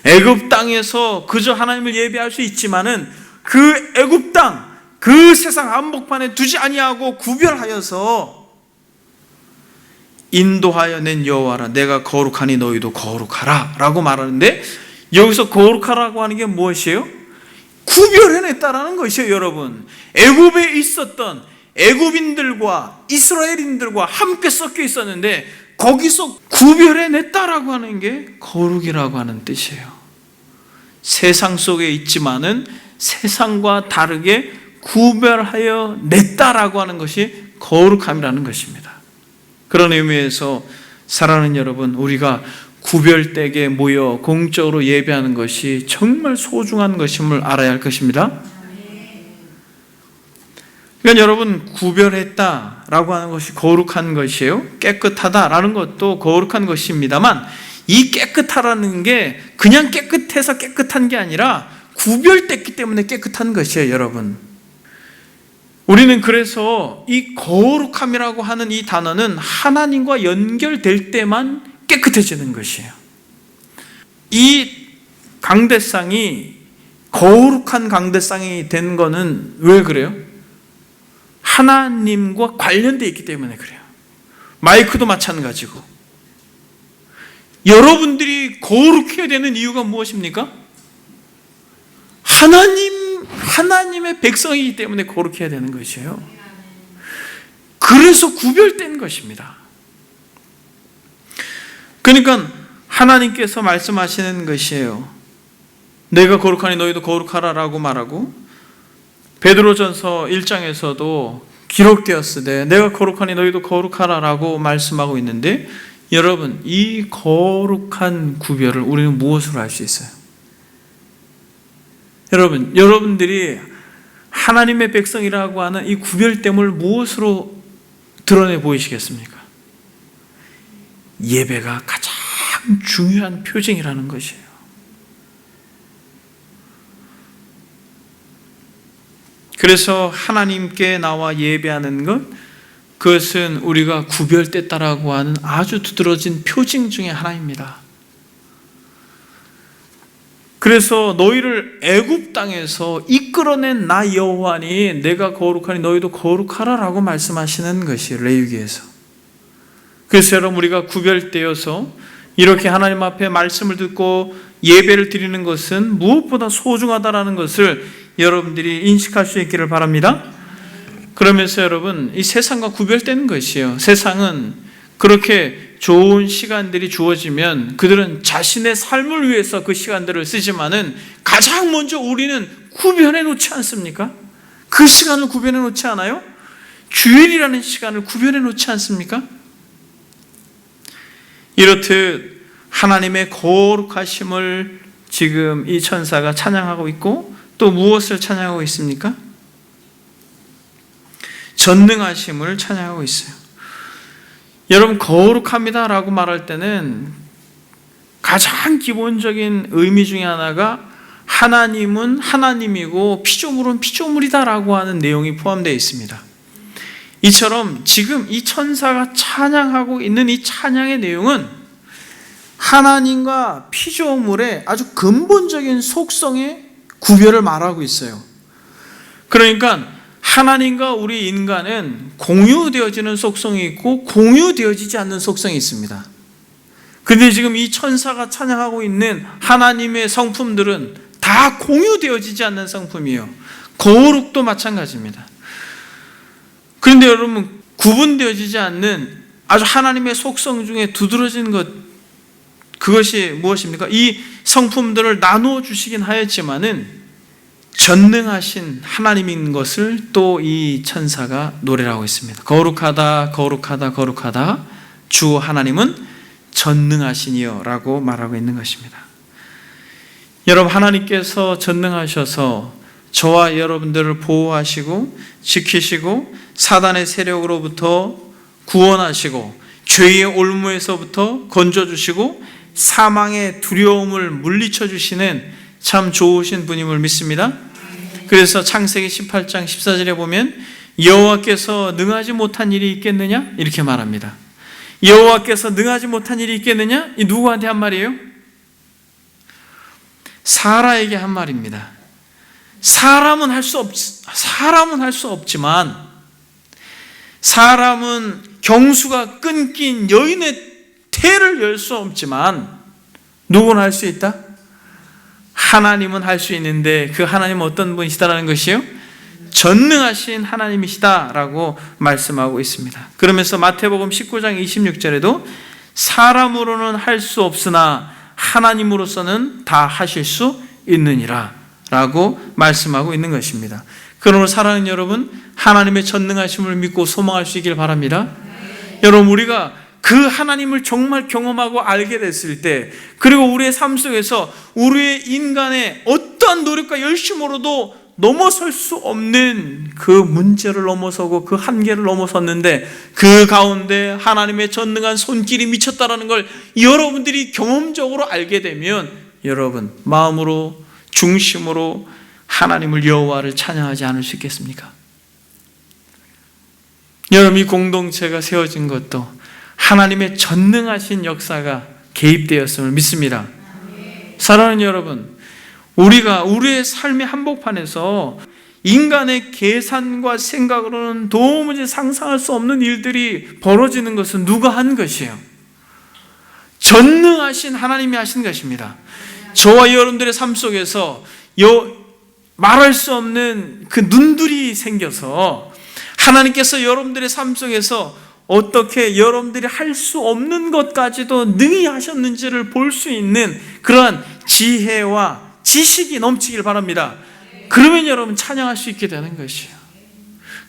애굽 땅에서 그저 하나님을 예배할 수 있지만은 그 애굽 땅, 그 세상 한복판에 두지 아니하고 구별하여서 인도하여 낸 여호와라, 내가 거룩하니 너희도 거룩하라 라고 말하는데, 여기서 거룩하라고 하는 게 무엇이에요? 구별해냈다라는 것이에요. 여러분, 애굽에 있었던 애굽인들과 이스라엘인들과 함께 섞여 있었는데 거기서 구별해냈다라고 하는 게 거룩이라고 하는 뜻이에요. 세상 속에 있지만은 세상과 다르게 구별하여 냈다라고 하는 것이 거룩함이라는 것입니다. 그런 의미에서 사랑하는 여러분, 우리가 구별되게 모여 공적으로 예배하는 것이 정말 소중한 것임을 알아야 할 것입니다. 그러니까 여러분, 구별했다라고 하는 것이 거룩한 것이에요. 깨끗하다라는 것도 거룩한 것입니다만, 이 깨끗하라는 게 그냥 깨끗해서 깨끗한 게 아니라 구별됐기 때문에 깨끗한 것이에요. 여러분, 우리는 그래서 이 거룩함이라고 하는 이 단어는 하나님과 연결될 때만 깨끗해지는 것이에요. 이 강대상이 거룩한 강대상이 된 거는 왜 그래요? 하나님과 관련되어 있기 때문에 그래요. 마이크도 마찬가지고. 여러분들이 거룩해야 되는 이유가 무엇입니까? 하나님의 백성이기 때문에 거룩해야 되는 것이에요. 그래서 구별된 것입니다. 그러니까 하나님께서 말씀하시는 것이에요. 내가 거룩하니 너희도 거룩하라라고 말하고, 베드로전서 1장에서도 기록되었으되 내가 거룩하니 너희도 거룩하라라고 말씀하고 있는데, 여러분, 이 거룩한 구별을 우리는 무엇으로 알 수 있어요? 여러분들이 하나님의 백성이라고 하는 이 구별됨을 무엇으로 드러내 보이시겠습니까? 예배가 가장 중요한 표징이라는 것이에요. 그래서 하나님께 나와 예배하는 것, 그것은 우리가 구별됐다라고 하는 아주 두드러진 표징 중에 하나입니다. 그래서 너희를 애굽 땅에서 이끌어낸 나 여호와니 내가 거룩하니 너희도 거룩하라라고 말씀하시는 것이 레위기에서. 그래서 여러분, 우리가 구별되어서 이렇게 하나님 앞에 말씀을 듣고 예배를 드리는 것은 무엇보다 소중하다라는 것을 여러분들이 인식할 수 있기를 바랍니다. 그러면서 여러분, 이 세상과 구별되는 것이에요. 세상은 그렇게 좋은 시간들이 주어지면 그들은 자신의 삶을 위해서 그 시간들을 쓰지만은 가장 먼저 우리는 구별해 놓지 않습니까? 그 시간을 구별해 놓지 않아요? 주일이라는 시간을 구별해 놓지 않습니까? 이렇듯 하나님의 거룩하심을 지금 이 천사가 찬양하고 있고, 또 무엇을 찬양하고 있습니까? 전능하심을 찬양하고 있어요. 여러분, 거룩합니다 라고 말할 때는 가장 기본적인 의미 중에 하나가 하나님은 하나님이고 피조물은 피조물이다 라고 하는 내용이 포함되어 있습니다. 이처럼 지금 이 천사가 찬양하고 있는 이 찬양의 내용은 하나님과 피조물의 아주 근본적인 속성의 구별을 말하고 있어요. 그러니까 하나님과 우리 인간은 공유되어지는 속성이 있고 공유되어지지 않는 속성이 있습니다. 그런데 지금 이 천사가 찬양하고 있는 하나님의 성품들은 다 공유되어지지 않는 성품이에요. 거룩도 마찬가지입니다. 그런데 여러분, 구분되어지지 않는 아주 하나님의 속성 중에 두드러진 것, 그것이 무엇입니까? 이 성품들을 나누어 주시긴 하였지만은 전능하신 하나님인 것을 또 이 천사가 노래를 하고 있습니다. 거룩하다, 거룩하다, 거룩하다. 주 하나님은 전능하시니요 라고 말하고 있는 것입니다. 여러분, 하나님께서 전능하셔서 저와 여러분들을 보호하시고 지키시고 사단의 세력으로부터 구원하시고 죄의 올무에서부터 건져주시고 사망의 두려움을 물리쳐 주시는 참 좋으신 분임을 믿습니다. 그래서 창세기 18장 14절에 보면 여호와께서 능하지 못한 일이 있겠느냐? 이렇게 말합니다. 여호와께서 능하지 못한 일이 있겠느냐? 이 누구한테 한 말이에요? 사라에게 한 말입니다. 사람은 할 수 없지만, 사람은 경수가 끊긴 여인의 태를 열 수 없지만 누구는 할 수 있다? 하나님은 할 수 있는데, 그 하나님은 어떤 분이시다라는 것이요? 전능하신 하나님이시다라고 말씀하고 있습니다. 그러면서 마태복음 19장 26절에도 사람으로는 할 수 없으나 하나님으로서는 다 하실 수 있느니라 라고 말씀하고 있는 것입니다. 그러므로 사랑하는 여러분, 하나님의 전능하심을 믿고 소망할 수 있길 바랍니다. 여러분, 우리가 그 하나님을 정말 경험하고 알게 됐을 때, 그리고 우리의 삶 속에서 우리의 인간의 어떠한 노력과 열심으로도 넘어설 수 없는 그 문제를 넘어서고 그 한계를 넘어섰는데, 그 가운데 하나님의 전능한 손길이 미쳤다라는 걸 여러분들이 경험적으로 알게 되면, 여러분 마음으로 중심으로 하나님을, 여호와를 찬양하지 않을 수 있겠습니까? 여러분, 이 공동체가 세워진 것도 하나님의 전능하신 역사가 개입되었음을 믿습니다. 사랑하는 여러분, 우리가 우리의 삶의 한복판에서 인간의 계산과 생각으로는 도무지 상상할 수 없는 일들이 벌어지는 것은 누가 한 것이에요? 전능하신 하나님이 하신 것입니다. 저와 여러분들의 삶 속에서 말할 수 없는 그 눈들이 생겨서 하나님께서 여러분들의 삶 속에서 어떻게 여러분들이 할 수 없는 것까지도 능히 하셨는지를 볼 수 있는 그러한 지혜와 지식이 넘치길 바랍니다. 그러면 여러분 찬양할 수 있게 되는 것이에요.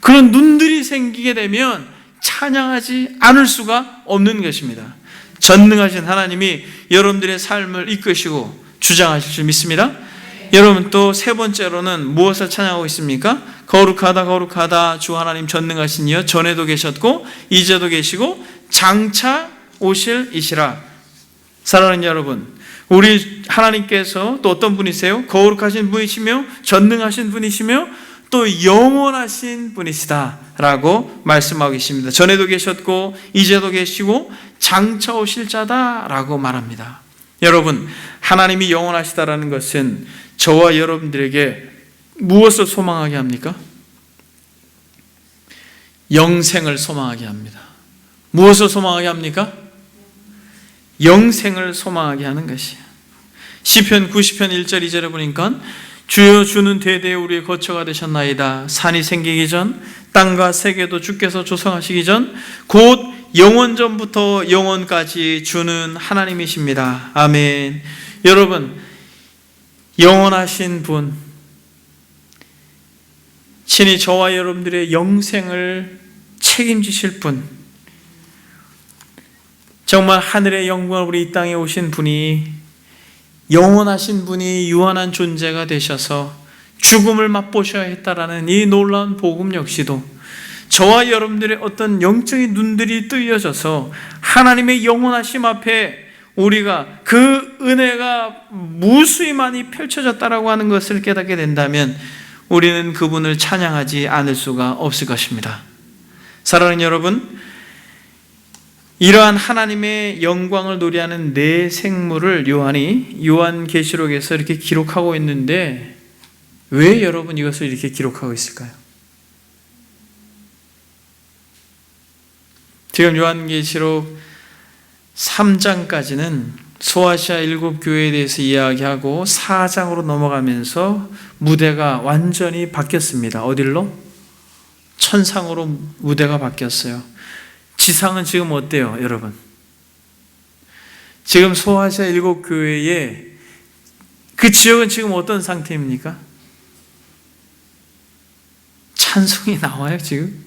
그런 눈들이 생기게 되면 찬양하지 않을 수가 없는 것입니다. 전능하신 하나님이 여러분들의 삶을 이끄시고 주장하실 줄 믿습니다. 여러분, 또 세 번째로는 무엇을 찬양하고 있습니까? 거룩하다, 거룩하다, 주 하나님 전능하신 이여, 전에도 계셨고 이제도 계시고 장차 오실 이시라. 사랑하는 여러분, 우리 하나님께서 또 어떤 분이세요? 거룩하신 분이시며 전능하신 분이시며 또 영원하신 분이시다 라고 말씀하고 계십니다. 전에도 계셨고 이제도 계시고 장차 오실 자다 라고 말합니다. 여러분, 하나님이 영원하시다라는 것은 저와 여러분들에게 무엇을 소망하게 합니까? 영생을 소망하게 합니다. 무엇을 소망하게 합니까? 영생을 소망하게 하는 것이에요. 시편 90편 1절 2절에 보니까 주여, 주는 대대에 우리의 거처가 되셨나이다. 산이 생기기 전, 땅과 세계도 주께서 조성하시기 전, 곧 영원전부터 영원까지 주는 하나님이십니다. 아멘. 여러분, 영원하신 분, 친히 저와 여러분들의 영생을 책임지실 분, 정말 하늘의 영광을 우리 이 땅에 오신 분이, 영원하신 분이 유한한 존재가 되셔서 죽음을 맛보셔야 했다라는 이 놀라운 복음 역시도 저와 여러분들의 어떤 영적인 눈들이 뜨여져서 하나님의 영원하심 앞에 우리가 그 은혜가 무수히 많이 펼쳐졌다라고 하는 것을 깨닫게 된다면 우리는 그분을 찬양하지 않을 수가 없을 것입니다. 사랑하는 여러분, 이러한 하나님의 영광을 노래하는 네 생물을 요한이 요한계시록에서 이렇게 기록하고 있는데 왜 여러분 이것을 이렇게 기록하고 있을까요? 지금 요한계시록 3장까지는 소아시아 7교회에 대해서 이야기하고 4장으로 넘어가면서 무대가 완전히 바뀌었습니다. 어디로? 천상으로 무대가 바뀌었어요. 지상은 지금 어때요, 여러분? 지금 소아시아 7교회의 그 지역은 지금 어떤 상태입니까? 찬송이 나와요, 지금?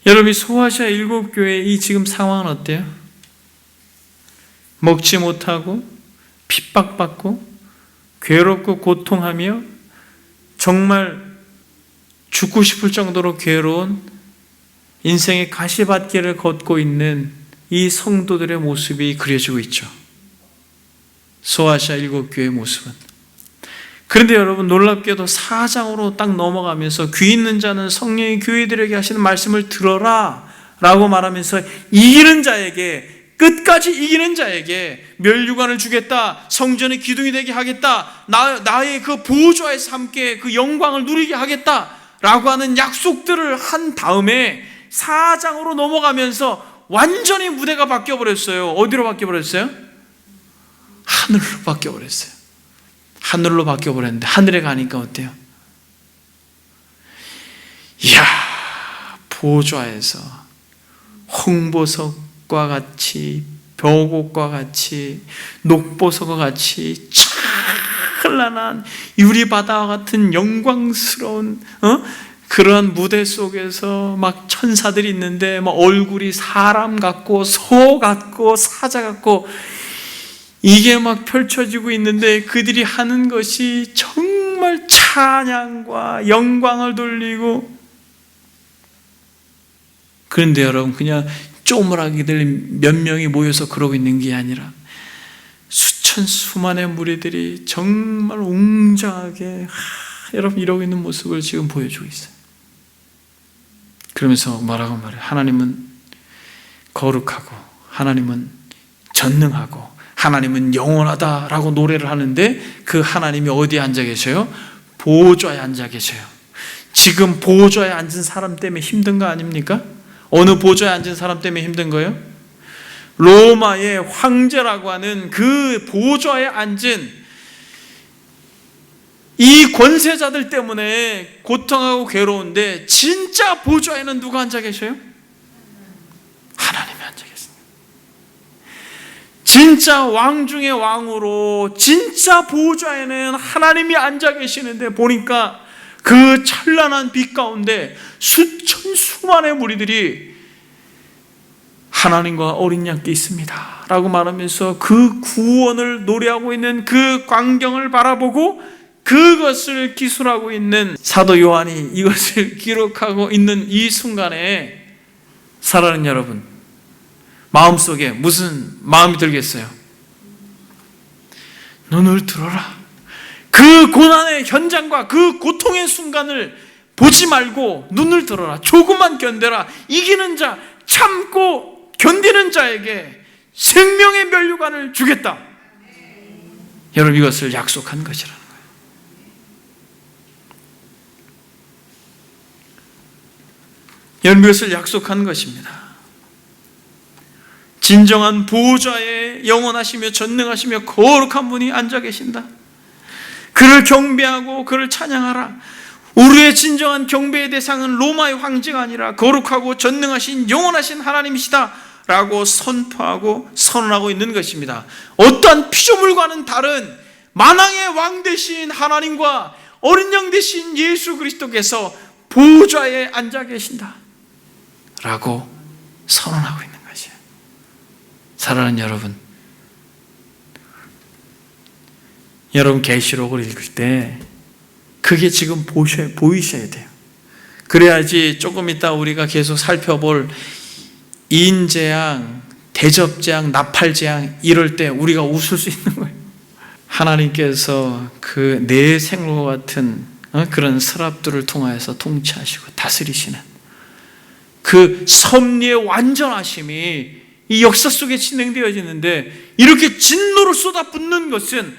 여러분, 소아시아 7교회의 이 지금 상황은 어때요? 먹지 못하고 핍박받고 괴롭고 고통하며 정말 죽고 싶을 정도로 괴로운 인생의 가시밭길을 걷고 있는 이 성도들의 모습이 그려지고 있죠. 소아시아 7교회의 모습은. 그런데 여러분, 놀랍게도 4장으로 딱 넘어가면서 귀 있는 자는 성령이 교회들에게 하시는 말씀을 들어라 라고 말하면서 이기는 자에게, 끝까지 이기는 자에게 멸류관을 주겠다, 성전의 기둥이 되게 하겠다, 나의 그 보좌에서 함께 그 영광을 누리게 하겠다 라고 하는 약속들을 한 다음에 4장으로 넘어가면서 완전히 무대가 바뀌어버렸어요. 어디로 바뀌어버렸어요? 하늘로 바뀌어버렸어요. 하늘로 바뀌어버렸는데 하늘에 가니까 어때요? 이야, 보좌에서 홍보석과 같이, 벼곡과 같이, 녹보석과 같이 찬란한 유리바다와 같은 영광스러운 그런 무대 속에서 막 천사들이 있는데 막 얼굴이 사람 같고 소 같고 사자 같고 이게 막 펼쳐지고 있는데 그들이 하는 것이 정말 찬양과 영광을 돌리고, 그런데 여러분, 그냥 쪼무라기들 몇 명이 모여서 그러고 있는 게 아니라 수천 수만의 무리들이 정말 웅장하게 여러분 이러고 있는 모습을 지금 보여주고 있어요. 그러면서 뭐라고 말해요? 하나님은 거룩하고 하나님은 전능하고 하나님은 영원하다라고 노래를 하는데 그 하나님이 어디에 앉아 계셔요? 보좌에 앉아 계셔요. 지금 보좌에 앉은 사람 때문에 힘든 거 아닙니까? 어느 보좌에 앉은 사람 때문에 힘든 거예요? 로마의 황제라고 하는 그 보좌에 앉은 이 권세자들 때문에 고통하고 괴로운데 진짜 보좌에는 누가 앉아 계셔요? 하나님이 앉아 계십니다. 진짜 왕 중의 왕으로 진짜 보좌에는 하나님이 앉아 계시는데 보니까 그 찬란한 빛 가운데 수천 수만의 무리들이 하나님과 어린 양께 있습니다 라고 말하면서 그 구원을 노래하고 있는 그 광경을 바라보고 그것을 기술하고 있는 사도 요한이 이것을 기록하고 있는 이 순간에 사랑하는 여러분, 마음속에 무슨 마음이 들겠어요? 눈을 들어라. 그 고난의 현장과 그 고통의 순간을 보지 말고 눈을 들어라. 조금만 견뎌라. 이기는 자, 참고 견디는 자에게 생명의 멸류관을 주겠다. 여러분, 이것을 약속한 것이라는 거예요. 여러분, 이것을 약속한 것입니다. 진정한 보좌에 영원하시며 전능하시며 거룩한 분이 앉아 계신다. 그를 경배하고 그를 찬양하라. 우리의 진정한 경배의 대상은 로마의 황제가 아니라 거룩하고 전능하신 영원하신 하나님이시다 라고 선포하고 선언하고 있는 것입니다. 어떠한 피조물과는 다른 만왕의 왕 되신 하나님과 어린 양 되신 예수 그리스도께서 보좌에 앉아 계신다 라고 선언하고 있는 것이에요. 사랑하는 여러분 계시록을 읽을 때 그게 지금 보이셔야 돼요. 그래야지 조금 이따 우리가 계속 살펴볼 인재앙, 대접재앙, 나팔재앙 이럴 때 우리가 웃을 수 있는 거예요. 하나님께서 그 내 생로와 같은 그런 서랍들을 통하여서 통치하시고 다스리시는 그 섭리의 완전하심이 이 역사 속에 진행되어지는데, 이렇게 진노를 쏟아붓는 것은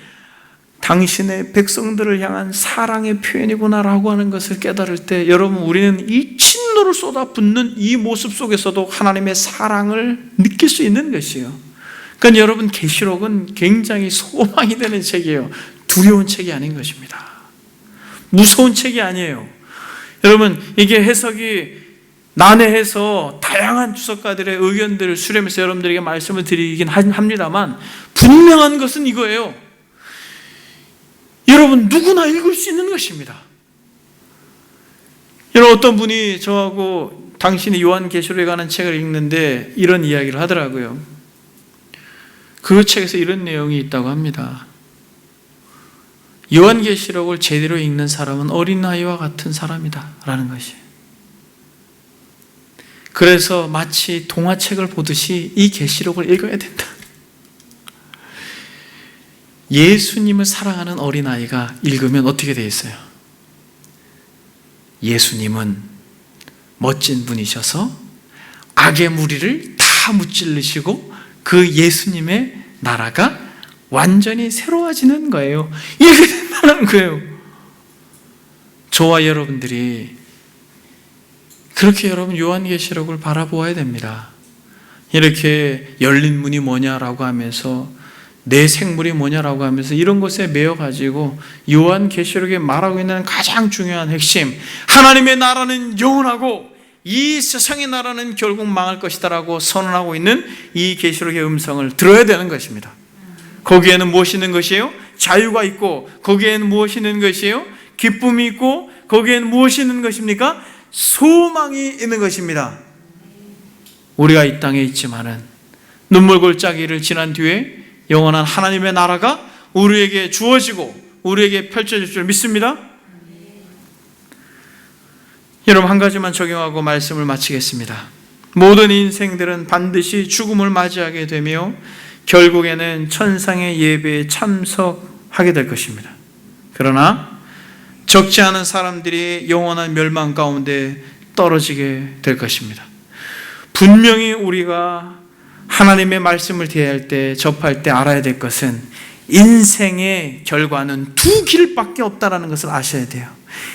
당신의 백성들을 향한 사랑의 표현이구나라고 하는 것을 깨달을 때, 여러분, 우리는 이 진노를 쏟아붓는 이 모습 속에서도 하나님의 사랑을 느낄 수 있는 것이에요. 그러니까 여러분, 계시록은 굉장히 소망이 되는 책이에요. 두려운 책이 아닌 것입니다. 무서운 책이 아니에요. 여러분, 이게 해석이 난해해서 다양한 주석가들의 의견들을 수렴해서 여러분들에게 말씀을 드리긴 합니다만, 분명한 것은 이거예요. 여러분, 누구나 읽을 수 있는 것입니다. 여러분, 어떤 분이 저하고 당신이 요한계시록에 관한 책을 읽는데 이런 이야기를 하더라고요. 그 책에서 이런 내용이 있다고 합니다. 요한계시록을 제대로 읽는 사람은 어린아이와 같은 사람이다 라는 것이에요. 그래서 마치 동화책을 보듯이 이 계시록을 읽어야 된다. 예수님을 사랑하는 어린아이가 읽으면 어떻게 되어 있어요? 예수님은 멋진 분이셔서 악의 무리를 다 무찔르시고 그 예수님의 나라가 완전히 새로워지는 거예요. 이렇게 된다는 거예요. 저와 여러분들이 그렇게 여러분 요한계시록을 바라보아야 됩니다. 이렇게 열린 문이 뭐냐라고 하면서, 내 생물이 뭐냐라고 하면서 이런 것에 매여가지고 요한계시록에 말하고 있는 가장 중요한 핵심, 하나님의 나라는 영원하고 이 세상의 나라는 결국 망할 것이다라고 선언하고 있는 이 계시록의 음성을 들어야 되는 것입니다. 거기에는 무엇이 있는 것이에요? 자유가 있고, 거기에는 무엇이 있는 것이에요? 기쁨이 있고, 거기에는 무엇이 있는 것입니까? 소망이 있는 것입니다. 우리가 이 땅에 있지만은 눈물 골짜기를 지난 뒤에 영원한 하나님의 나라가 우리에게 주어지고 우리에게 펼쳐질 줄 믿습니다. 여러분, 한 가지만 적용하고 말씀을 마치겠습니다. 모든 인생들은 반드시 죽음을 맞이하게 되며 결국에는 천상의 예배에 참석하게 될 것입니다. 그러나 적지 않은 사람들이 영원한 멸망 가운데 떨어지게 될 것입니다. 분명히 우리가 하나님의 말씀을 대할 때, 접할 때 알아야 될 것은 인생의 결과는 두 길밖에 없다는 것을 아셔야 돼요.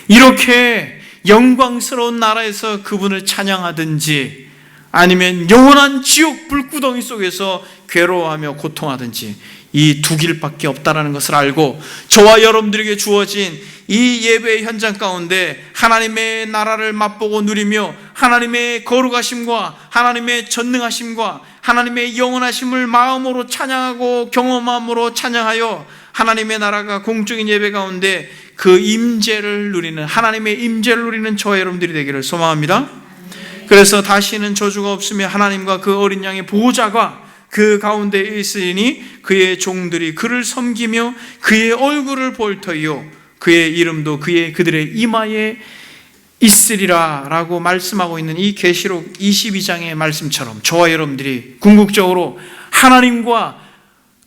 이렇게 영광스러운 나라에서 그분을 찬양하든지, 아니면 영원한 지옥 불구덩이 속에서 괴로워하며 고통하든지, 이 두 길밖에 없다는 것을 알고 저와 여러분들에게 주어진 이 예배의 현장 가운데 하나님의 나라를 맛보고 누리며 하나님의 거룩하심과 하나님의 전능하심과 하나님의 영원하심을 마음으로 찬양하고 경험함으로 찬양하여 하나님의 나라가 공적인 예배 가운데 그 임재를 누리는, 하나님의 임재를 누리는 저와 여러분들이 되기를 소망합니다. 그래서 다시는 저주가 없으며 하나님과 그 어린 양의 보호자가 그 가운데 있으니 그의 종들이 그를 섬기며 그의 얼굴을 볼 터이요 그의 이름도 그들의 이마에 있으리라 라고 말씀하고 있는 이 계시록 22장의 말씀처럼 저와 여러분들이 궁극적으로 하나님과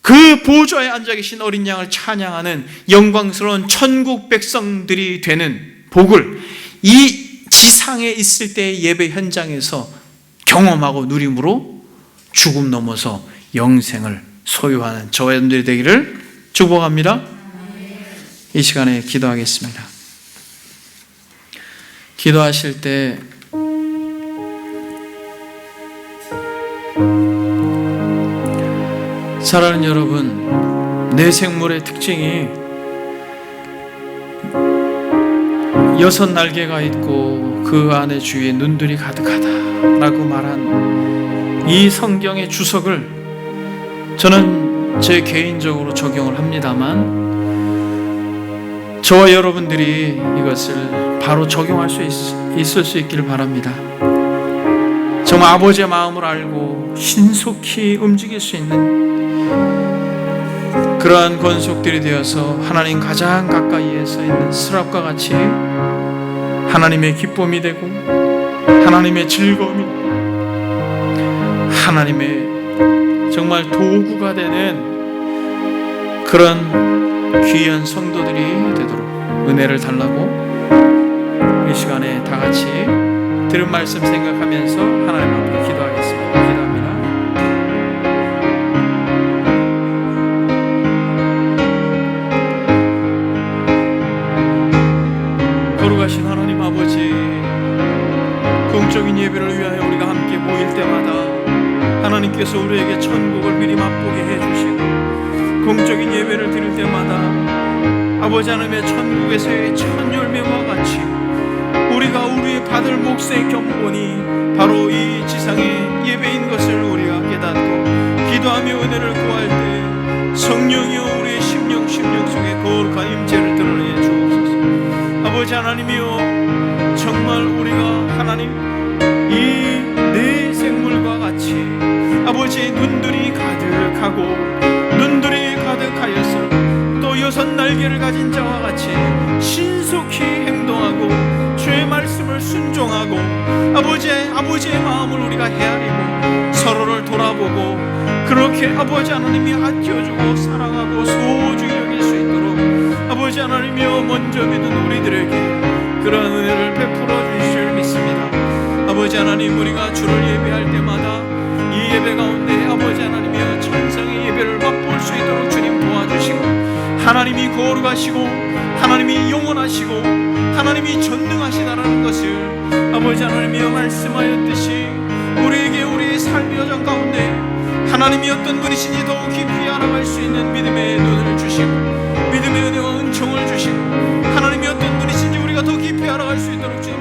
그 보좌에 앉아 계신 어린 양을 찬양하는 영광스러운 천국 백성들이 되는 복을 이 지상에 있을 때의 예배 현장에서 경험하고 누림으로 죽음 넘어서 영생을 소유하는 저와 여러분들이 되기를 축복합니다. 이 시간에 기도하겠습니다. 기도하실 때 사랑하는 여러분, 내 생물의 특징이 6 날개가 있고 그 안에 주위에 눈들이 가득하다 라고 말한 이 성경의 주석을 저는 제 개인적으로 적용을 합니다만, 저와 여러분들이 이것을 바로 적용할 수 있을 수 있기를 바랍니다. 정말 아버지의 마음을 알고 신속히 움직일 수 있는 그러한 권속들이 되어서 하나님 가장 가까이에 서 있는 스랍과 같이 하나님의 기쁨이 되고 하나님의 즐거움이 되고 하나님의 정말 도구가 되는 그런 귀한 성도들이 되도록 은혜를 달라고 이 시간에 다 같이 들은 말씀 생각하면서 하나님 앞에 기도하겠습니다. 기도합니다. 거룩하신 하나님 아버지, 공적인 예배를 위하여 우리가 함께 모일 때마다 하나님께서 우리에게 천국을 미리 맛보게 해주시고, 공적인 예배를 드릴 때마다 아버지 하나님의 천국에서의 첫 열매와 같이 우리가 우리의 받을 몫의 견본이 바로 이 지상의 예배인 것을 우리가 깨닫고 기도하며 은혜를 구할 때 성령이여 우리의 심령 속에 거룩한 임재를 드러내 주옵소서. 아버지 하나님이여, 정말 우리가 하나님 이 내 생물과 같이 아버지의 눈들이 가득하고 눈들이 가득하여서 또 6 날개를 가진 자와 같이 신속히 행동하고 주의 말씀을 순종하고 아버지의 마음을 우리가 헤아리고 서로를 돌아보고 그렇게 아버지 하나님이 아껴주고 사랑하고 소중히 여길 수 있도록 아버지 하나님이여 먼저 믿은 우리들에게 그러한 은혜를 베풀어 주실 줄 믿습니다. 아버지 하나님, 우리가 주를 예배할 때마다 이 예배 가운데 아버지 하나님이여 천상의 예배를 맛볼 수 있도록 주님 도와주시고, 하나님이 거룩하시고 하나님이 영원하시고 하나님이 전능하시다라는 것을 아버지 하나님이여 말씀하였듯이 우리에게 우리의 삶의 여정 가운데 하나님이 어떤 분이신지 더욱 깊이 알아갈 수 있는 믿음의 눈을 주시고 믿음의 은혜와 은총을 주시고 하나님이 어떤 분이신지 우리가 더 깊이 알아갈 수 있도록 주님